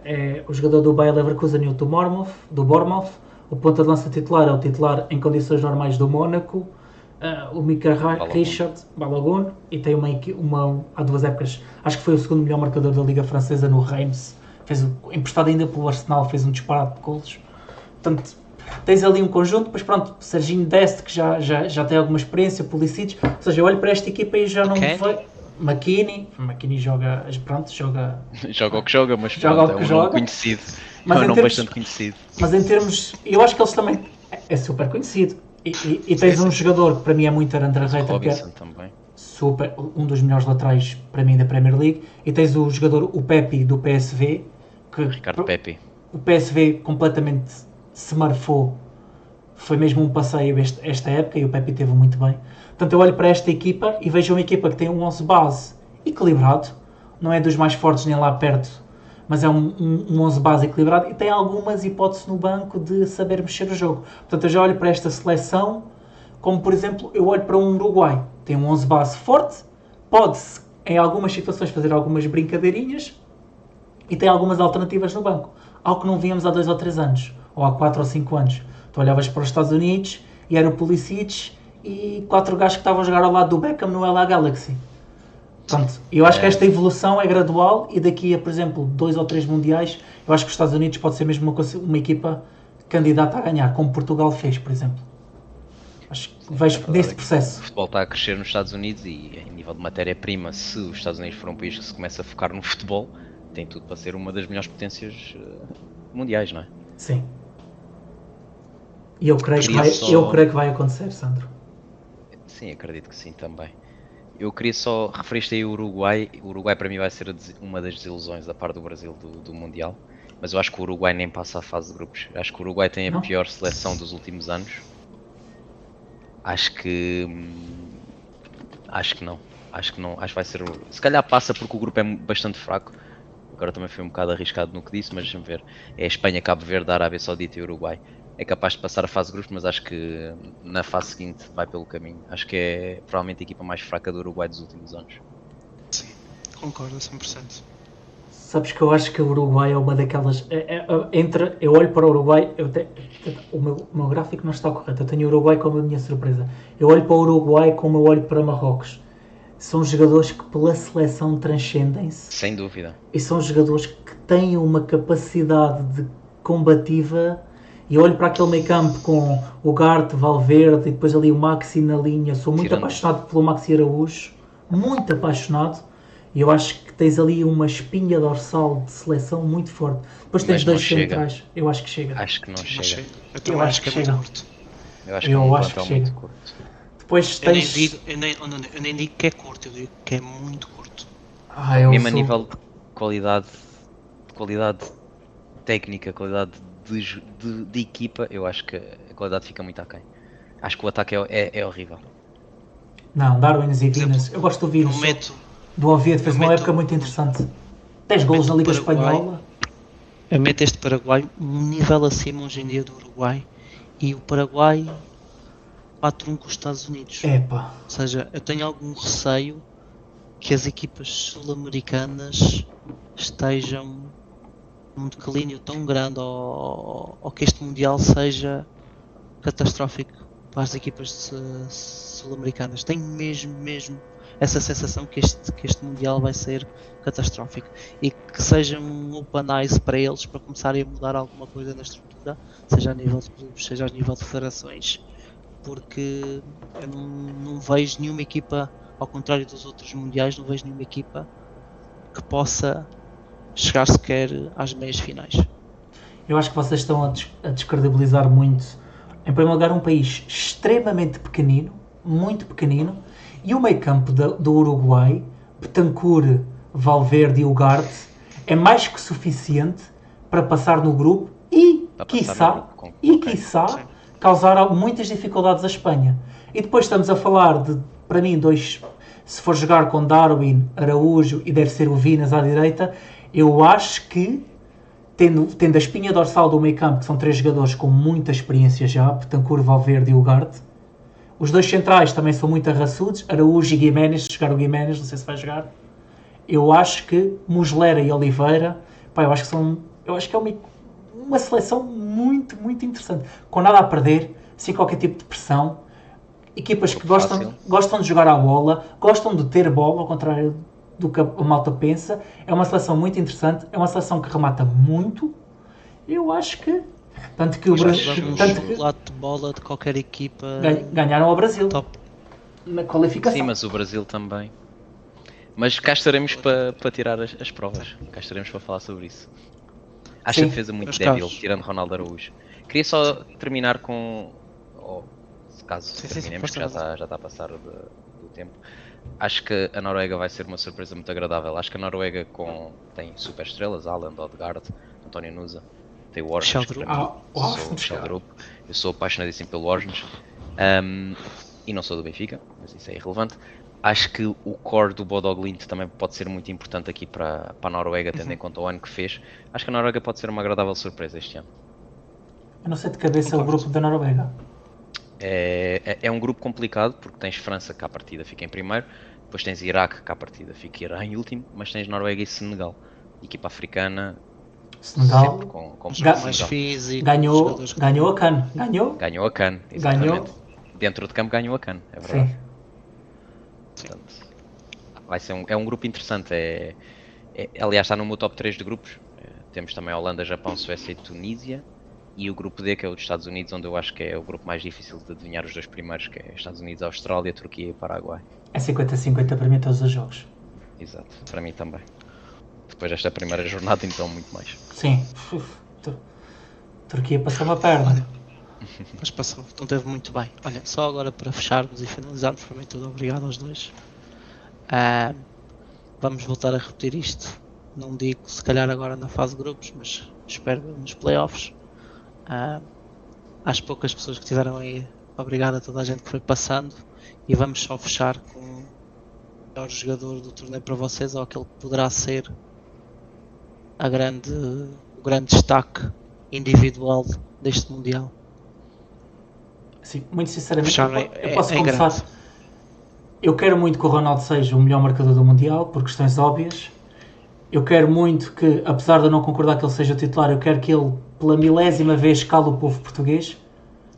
é o jogador do Bayer Leverkusen e o do Bournemouth. O ponta de lança titular é o titular em condições normais do Mónaco. O Mika Richard Balogun, e tem há 2 épocas, acho que foi o segundo melhor marcador da Liga Francesa no Reims, emprestado ainda pelo Arsenal, fez um disparate de golos. Portanto, tens ali um conjunto, depois pronto, Serginho Dest, que já tem alguma experiência, Pulisic, ou seja, eu olho para esta equipa e já não me vejo. McKinney joga o que joga, mas pronto, é um nome conhecido, mas é um nome bastante conhecido. Mas em termos, eu acho que eles também é super conhecido. E tens um jogador que para mim é muito underrated, que é também. Super, um dos melhores laterais para mim da Premier League, e tens o jogador, o Pepe do PSV, Ricardo Pepe. O PSV completamente se marfou, foi mesmo um passeio esta época, e o Pepe teve muito bem. Portanto, eu olho para esta equipa e vejo uma equipa que tem um 11 base equilibrado, não é dos mais fortes nem lá perto, mas é um 11 base equilibrado, e tem algumas hipóteses no banco de saber mexer o jogo. Portanto, eu já olho para esta seleção como, por exemplo, eu olho para um Uruguai. Tem um 11 base forte, pode-se, em algumas situações, fazer algumas brincadeirinhas, e tem algumas alternativas no banco. Algo que não víamos há 2 ou 3 anos, ou há 4 ou 5 anos. Tu olhavas para os Estados Unidos e era o Pulisic e 4 gajos que estavam a jogar ao lado do Beckham no LA Galaxy. Portanto, eu acho que esta evolução é gradual, e daqui a, por exemplo, 2 ou 3 mundiais, eu acho que os Estados Unidos pode ser mesmo uma equipa candidata a ganhar, como Portugal fez, por exemplo. Acho que vejo neste processo. O futebol está a crescer nos Estados Unidos, e em nível de matéria-prima, se os Estados Unidos for um país que se começa a focar no futebol, tem tudo para ser uma das melhores potências mundiais, não é? Sim. E eu creio que vai acontecer, Sandro. Sim, acredito que sim também. Eu queria só referir aí o Uruguai. O Uruguai para mim vai ser uma das desilusões da parte do Brasil do Mundial. Mas eu acho que o Uruguai nem passa a fase de grupos. Acho que o Uruguai tem a pior seleção dos últimos anos. Acho que não. Acho que vai ser. Se calhar passa porque o grupo é bastante fraco. Agora também foi um bocado arriscado no que disse, mas deixa-me ver. É a Espanha, Cabo Verde, a Arábia Saudita e o Uruguai. É capaz de passar a fase de grupos, mas acho que na fase seguinte vai pelo caminho. Acho que é provavelmente a equipa mais fraca do Uruguai dos últimos anos. Sim, concordo a 100%. Sabes que eu acho que o Uruguai é uma daquelas... eu olho para o Uruguai... O meu gráfico não está correto. Eu tenho o Uruguai como a minha surpresa. Eu olho para o Uruguai como eu olho para Marrocos. São jogadores que pela seleção transcendem-se. Sem dúvida. E são jogadores que têm uma capacidade de combativa. E olho para aquele meio campo com o Garte, Valverde e depois ali o Maxi na linha. Sou muito apaixonado pelo Maxi Araújo. Muito apaixonado. E eu acho que tens ali uma espinha dorsal de seleção muito forte. Depois tens 2 centrais. Eu acho que chega. Acho que não chega. Eu acho que é muito curto. Eu acho que é um plantel muito curto. Depois tens... eu nem digo que é curto, eu digo que é muito curto. Mesmo a nível de qualidade técnica, qualidade de equipa, eu acho que a qualidade fica muito aquém. Acho que o ataque é horrível. Não, Darwin e Vinas. Eu gosto do Vinas. Do Oviedo, fez uma época muito interessante. 10 golos na Liga Espanhola. Eu meto este Paraguai um nível acima hoje em dia do Uruguai. E o Paraguai 4-1 com os Estados Unidos. Epa. Ou seja, eu tenho algum receio que as equipas sul-americanas estejam num declínio tão grande, ou que este Mundial seja catastrófico para as equipas sul-americanas. Tenho mesmo essa sensação que este Mundial vai ser catastrófico e que seja um open eyes para eles para começarem a mudar alguma coisa na estrutura, seja a nível de clubes, seja a nível de federações, porque eu não vejo nenhuma equipa, ao contrário dos outros mundiais, não vejo nenhuma equipa que possa chegar sequer às meias finais. Eu acho que vocês estão a descredibilizar muito, em primeiro lugar, um país extremamente pequenino, muito pequenino, e o meio campo do Uruguai, Betancur, Valverde e Ugarte, é mais que suficiente para passar no grupo e, quiçá, causar muitas dificuldades à Espanha. E depois estamos a falar de, para mim, se for jogar com Darwin, Araújo e deve ser o Vinas à direita, eu acho que, tendo a espinha dorsal do meio campo, que são 3 jogadores com muita experiência já, Betancur, Valverde e Ugarte, os 2 centrais também são muito arraçudos, Araújo e Guiménez, se jogar o Guiménez, não sei se vai jogar. Eu acho que Muslera e Oliveira, eu acho que é uma seleção muito, muito interessante. Com nada a perder, sem qualquer tipo de pressão. Equipas que gostam de jogar à bola, gostam de ter bola, ao contrário do que a malta pensa. É uma seleção muito interessante, é uma seleção que remata muito. Eu acho que... Tanto que o Brasil... O lado de bola de qualquer equipa... Ganharam ao Brasil. Top. Na qualificação. Sim, mas o Brasil também. Mas cá estaremos para tirar as provas. Cá estaremos para falar sobre isso. Acho a defesa muito débil, tirando Ronaldo Araújo. Queria só terminar com... caso terminemos, que já está a passar do tempo. Acho que a Noruega vai ser uma surpresa muito agradável. Acho que a Noruega tem super estrelas, Haaland, Odegaard, António Nusa, tem o Orsnes, eu sou apaixonadíssimo pelo Orsnes, e não sou do Benfica, mas isso é irrelevante. Acho que o core do Bodo Glimt também pode ser muito importante aqui para a Noruega, tendo em conta o ano que fez. Acho que a Noruega pode ser uma agradável surpresa este ano. Eu não sei de cabeça o grupo da Noruega. É um grupo complicado, porque tens França que à partida fica em primeiro, depois tens Iraque que à partida fica em último, mas tens Noruega e Senegal, equipa africana. Senegal com mais físico, ganhou a CAN. Ganhou a CAN, exatamente. Dentro de campo ganhou a CAN, é verdade. Sim. Portanto, é um grupo interessante. Aliás, está no meu top 3 de grupos. Temos também a Holanda, Japão, Suécia e Tunísia. E o grupo D, que é o dos Estados Unidos, onde eu acho que é o grupo mais difícil de adivinhar os 2 primeiros, que é Estados Unidos, Austrália, Turquia e Paraguai. É 50-50 para mim todos os jogos. Exato, para mim também. Depois desta primeira jornada, então, muito mais. Sim. Turquia passou uma perna. Mas passou, não teve muito bem. Olha, só agora para fecharmos e finalizarmos, para mim tudo obrigado aos dois. Vamos voltar a repetir isto. Não digo se calhar agora na fase de grupos, mas espero nos playoffs. Às poucas pessoas que estiveram aí, obrigado a toda a gente que foi passando. E vamos só fechar com o melhor jogador do torneio para vocês, ou aquele que poderá ser o grande destaque individual deste Mundial. Sim, muito sinceramente, eu posso começar. Eu quero muito que o Ronaldo seja o melhor marcador do Mundial, por questões óbvias. Eu quero muito que, apesar de eu não concordar que ele seja o titular, eu quero que ele, pela milésima vez, cale o povo português,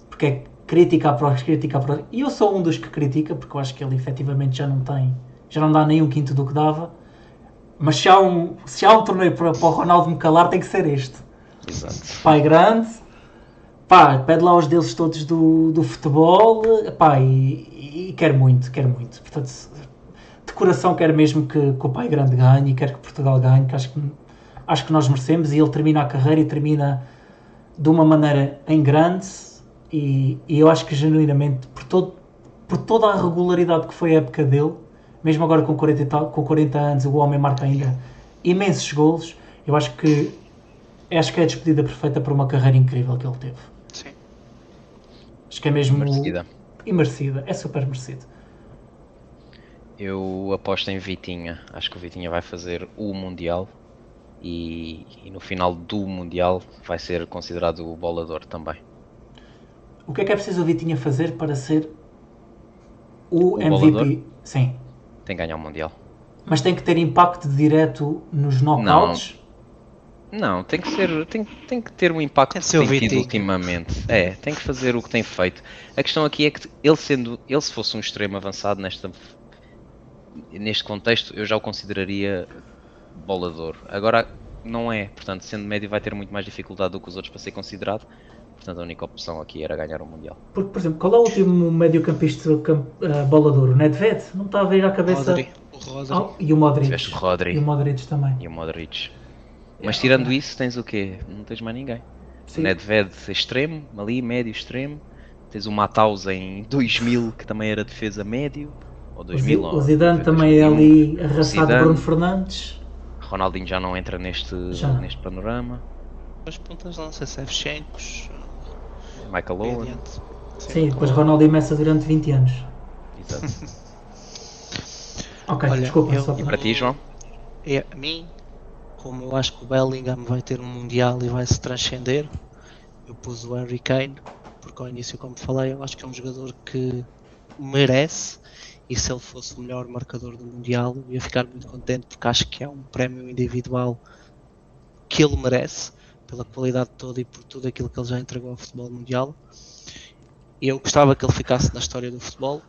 porque é crítica após crítica após... E eu sou um dos que critica, porque eu acho que ele efetivamente já não dá nem um quinto do que dava. Mas se há um torneio para o Ronaldo me calar, tem que ser este. Exato. Pai grande, pede lá os deles todos do futebol, e quero muito. Portanto, de coração quero mesmo que o pai grande ganhe e quero que Portugal ganhe, que acho que nós merecemos, e ele termina a carreira e termina de uma maneira em grande, e eu acho que genuinamente, por toda a regularidade que foi a época dele, mesmo agora com 40 anos, o homem marca ainda imensos golos. Eu acho que é a despedida perfeita para uma carreira incrível que ele teve. Sim. Acho que é mesmo... Merecida. E merecida, é super merecido. Eu aposto em Vitinha. Acho que o Vitinha vai fazer o Mundial e no final do Mundial vai ser considerado o bolador também. O que é preciso o Vitinha fazer para ser o MVP? Bolador? Sim. Tem que ganhar o Mundial. Mas tem que ter impacto direto nos knockouts? Não, tem que ter um impacto que tem tido ultimamente. Tem que fazer o que tem feito. A questão aqui é que ele se fosse um extremo avançado neste contexto eu já o consideraria bola de ouro. Agora não é, portanto, sendo médio vai ter muito mais dificuldade do que os outros para ser considerado. Portanto, a única opção aqui era ganhar o Mundial. Porque, por exemplo, qual é o último médio-campista bola de ouro? Nedved? Não está a ver à cabeça... O Rodri. E o Modric. Tiveste o Rodri. E o Modric também. E o Modric. Mas tirando isso, tens o quê? Não tens mais ninguém. Sim. O Nedved extremo, ali, médio extremo. Tens o Matthaus em 2000, que também era defesa médio. Ou 2000, o Zidane também é ali arrasado de Bruno Fernandes. Ronaldinho já não entra neste panorama. As pontas não sei se é Shevchenkos. Michael Owen. Sim, depois Ronaldinho Messi durante 20 anos. Exato. Ok, olha, desculpa. E para ti, João? A mim, como eu acho que o Bellingham vai ter um Mundial e vai se transcender, eu pus o Harry Kane, porque ao início, como falei, eu acho que é um jogador que merece, e se ele fosse o melhor marcador do Mundial, eu ia ficar muito contente, porque acho que é um prémio individual que ele merece, pela qualidade toda e por tudo aquilo que ele já entregou ao futebol mundial. E eu gostava que ele ficasse na história do futebol,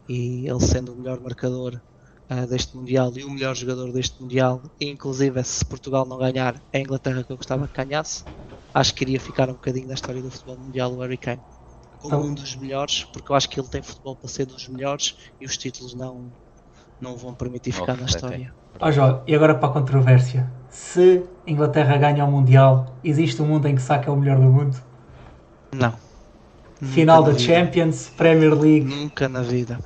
e ele sendo o melhor marcador deste Mundial e o melhor jogador deste Mundial, e inclusive se Portugal não ganhar, é a Inglaterra que eu gostava que ganhasse, acho que iria ficar um bocadinho na história do futebol mundial o Harry Kane, como um dos melhores, porque eu acho que ele tem futebol para ser dos melhores e os títulos não vão permitir ficar na história. João, e agora para a controvérsia, se a Inglaterra ganha o Mundial, existe um mundo em que Saka é o melhor do mundo? Não. Final da Champions, Premier League? Nunca na vida.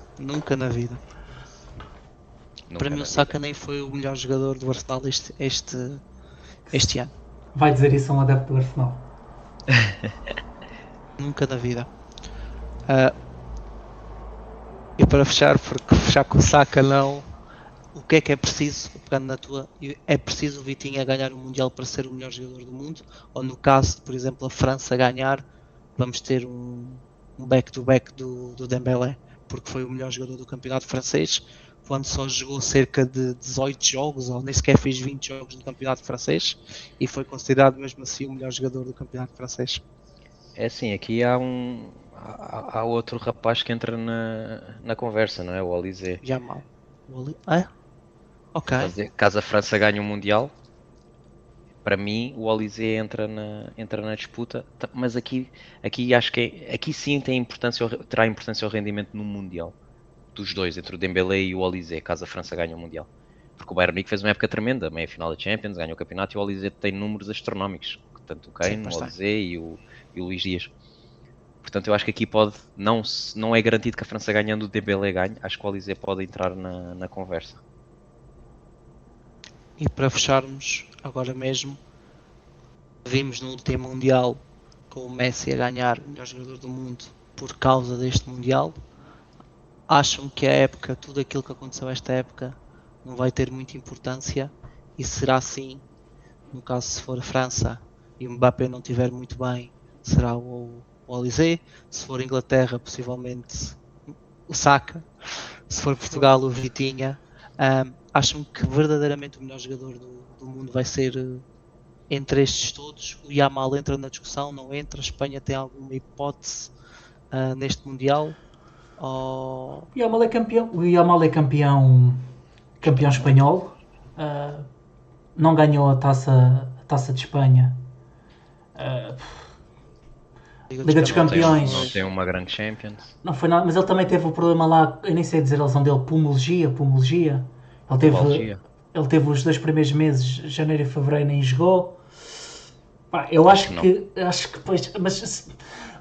Para mim o Saka nem foi o melhor jogador do Arsenal este ano. Vai dizer isso a um adepto do Arsenal? Nunca na vida. E para fechar, porque fechar com o Saka não, o que é preciso, pegando na tua, é preciso o Vitinha ganhar o Mundial para ser o melhor jogador do mundo, ou no caso, por exemplo, a França ganhar, vamos ter um back-to-back do Dembélé, porque foi o melhor jogador do campeonato francês, quando só jogou cerca de 18 jogos, ou nem sequer fez 20 jogos no campeonato francês, e foi considerado mesmo assim o melhor jogador do campeonato francês. É assim, aqui há outro rapaz que entra na conversa, não é? O Olise. Yamal. Ok. Caso a França ganhe o Mundial, para mim o Olise entra na disputa, mas aqui acho que aqui sim terá importância o rendimento no Mundial. Dos dois, entre o Dembélé e o Olise, caso a França ganhe o Mundial. Porque o Bayern Munique fez uma época tremenda, meia final da Champions, ganhou o campeonato e o Olise tem números astronómicos. Tanto o Kane, o Olise e o Luís Dias. Portanto, eu acho que aqui não é garantido que a França ganhando o Dembélé ganhe. Acho que o Olise pode entrar na conversa. E para fecharmos, agora mesmo, vimos no último Mundial com o Messi a ganhar o melhor jogador do mundo por causa deste Mundial. Acham que a época, tudo aquilo que aconteceu esta época, não vai ter muita importância? E será assim, no caso se for a França e o Mbappé não estiver muito bem, será o Olise? Se for a Inglaterra, possivelmente o Saka. Se for Portugal, o Vitinha. Acham que verdadeiramente o melhor jogador do mundo vai ser entre estes todos? O Yamal entra na discussão, não entra? A Espanha tem alguma hipótese neste Mundial? O Yamal é campeão. O Yamal é campeão espanhol. Não ganhou a taça de Espanha. Liga dos Campeões. Não tem uma grande Champions. Não foi nada, mas ele também teve o problema lá, eu nem sei dizer a lesão dele, pulmonologia. Ele teve os 2 primeiros meses, janeiro e fevereiro, nem jogou. Eu acho que depois, mas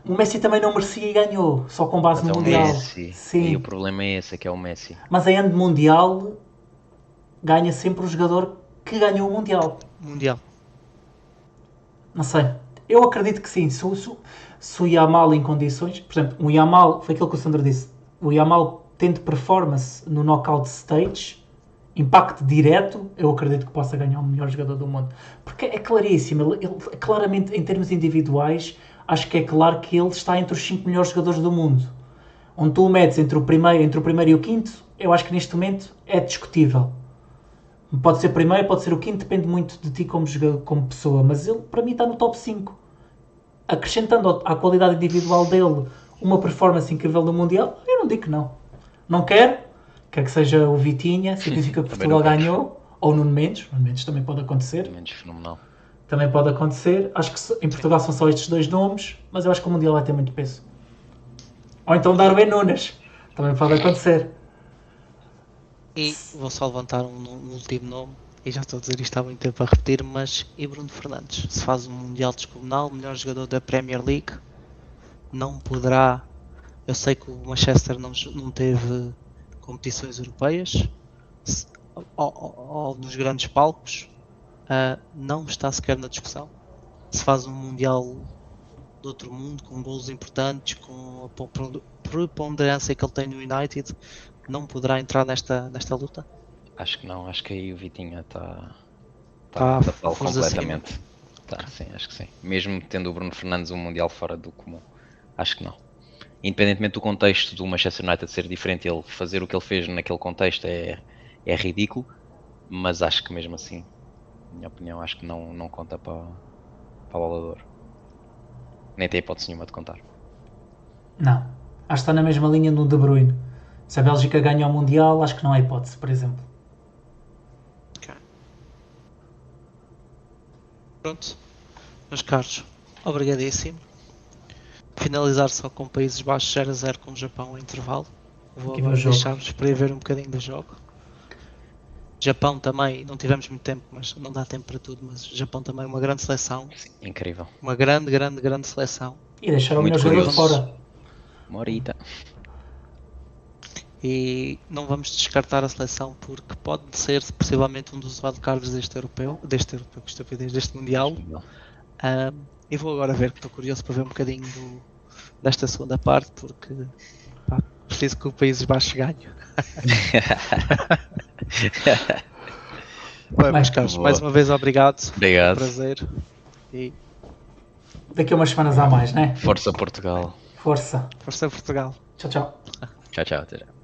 o Messi também não merecia e ganhou, só com base no Mundial. Sim. E o problema é esse, que é o Messi. Mas em ano de Mundial, ganha sempre o jogador que ganhou o Mundial. Não sei. Eu acredito que sim. Se o Yamal em condições... Por exemplo, o Yamal, foi aquilo que o Sandro disse. O Yamal tendo performance no knockout stage, impacto direto, eu acredito que possa ganhar o melhor jogador do mundo. Porque é claríssimo. Ele claramente, em termos individuais, acho que é claro que ele está entre os 5 melhores jogadores do mundo. Onde tu o metes entre o primeiro e o quinto, eu acho que neste momento é discutível. Pode ser primeiro, pode ser o quinto, depende muito de ti como jogador, como pessoa, mas ele para mim está no top 5. Acrescentando à qualidade individual dele uma performance incrível no Mundial, eu não digo que não. Não quero Quer que seja o Vitinha, significa que Também Portugal não quero. ganhou, ou o Nuno Mendes. Nuno Mendes também pode acontecer. Menos fenomenal. Também pode acontecer. Acho que em Portugal são só estes dois nomes, mas eu acho que o Mundial vai ter muito peso. Ou então Darwin Nunes. Também pode acontecer. E vou só levantar um último nome, e já estou a dizer isto há muito tempo a repetir, mas e Bruno Fernandes? Se faz um Mundial descomunal, melhor jogador da Premier League, não poderá. Eu sei que o Manchester não teve competições europeias ou nos grandes palcos, não está sequer na discussão. Se faz um Mundial de outro mundo, com golos importantes, com a preponderância que ele tem no United, não poderá entrar nesta luta? Acho que não, acho que aí o Vitinha está Tá tal força acima. completamente. Tá, sim, acho que sim. Mesmo tendo o Bruno Fernandes um Mundial fora do comum, acho que não. Independentemente do contexto do Manchester United ser diferente, ele fazer o que ele fez naquele contexto é ridículo, mas acho que mesmo assim, na minha opinião, acho que não conta para a Bola de Ouro. Nem tem hipótese nenhuma de contar. Não. Acho que está na mesma linha do De Bruyne. Se a Bélgica ganha o Mundial, acho que não há hipótese, por exemplo. Pronto, meus caros, obrigadíssimo. Finalizar só com Países Baixos 0-0 com o Japão ao intervalo. Vou Aqui vê o agora jogo. deixar-vos para ir ver um bocadinho do jogo. Japão também, não tivemos muito tempo, mas não dá tempo para tudo, mas Japão também é uma grande seleção. Sim, incrível. Uma grande seleção. E deixar o Muito melhor jogador curioso. fora. Uma horita. E não vamos descartar a seleção porque pode ser possivelmente um dos wildcards deste europeu, que estupidez, deste Mundial. E vou agora ver, que estou curioso para ver um bocadinho desta segunda parte, porque preciso que o Países Baixos ganhe. Bem, meus caros, mais uma vez obrigado. Obrigado. Foi um prazer. E Daqui a umas semanas há mais, né? Força Portugal. Força. força Portugal. Tchau, tchau. Tchau, tchau. Até já.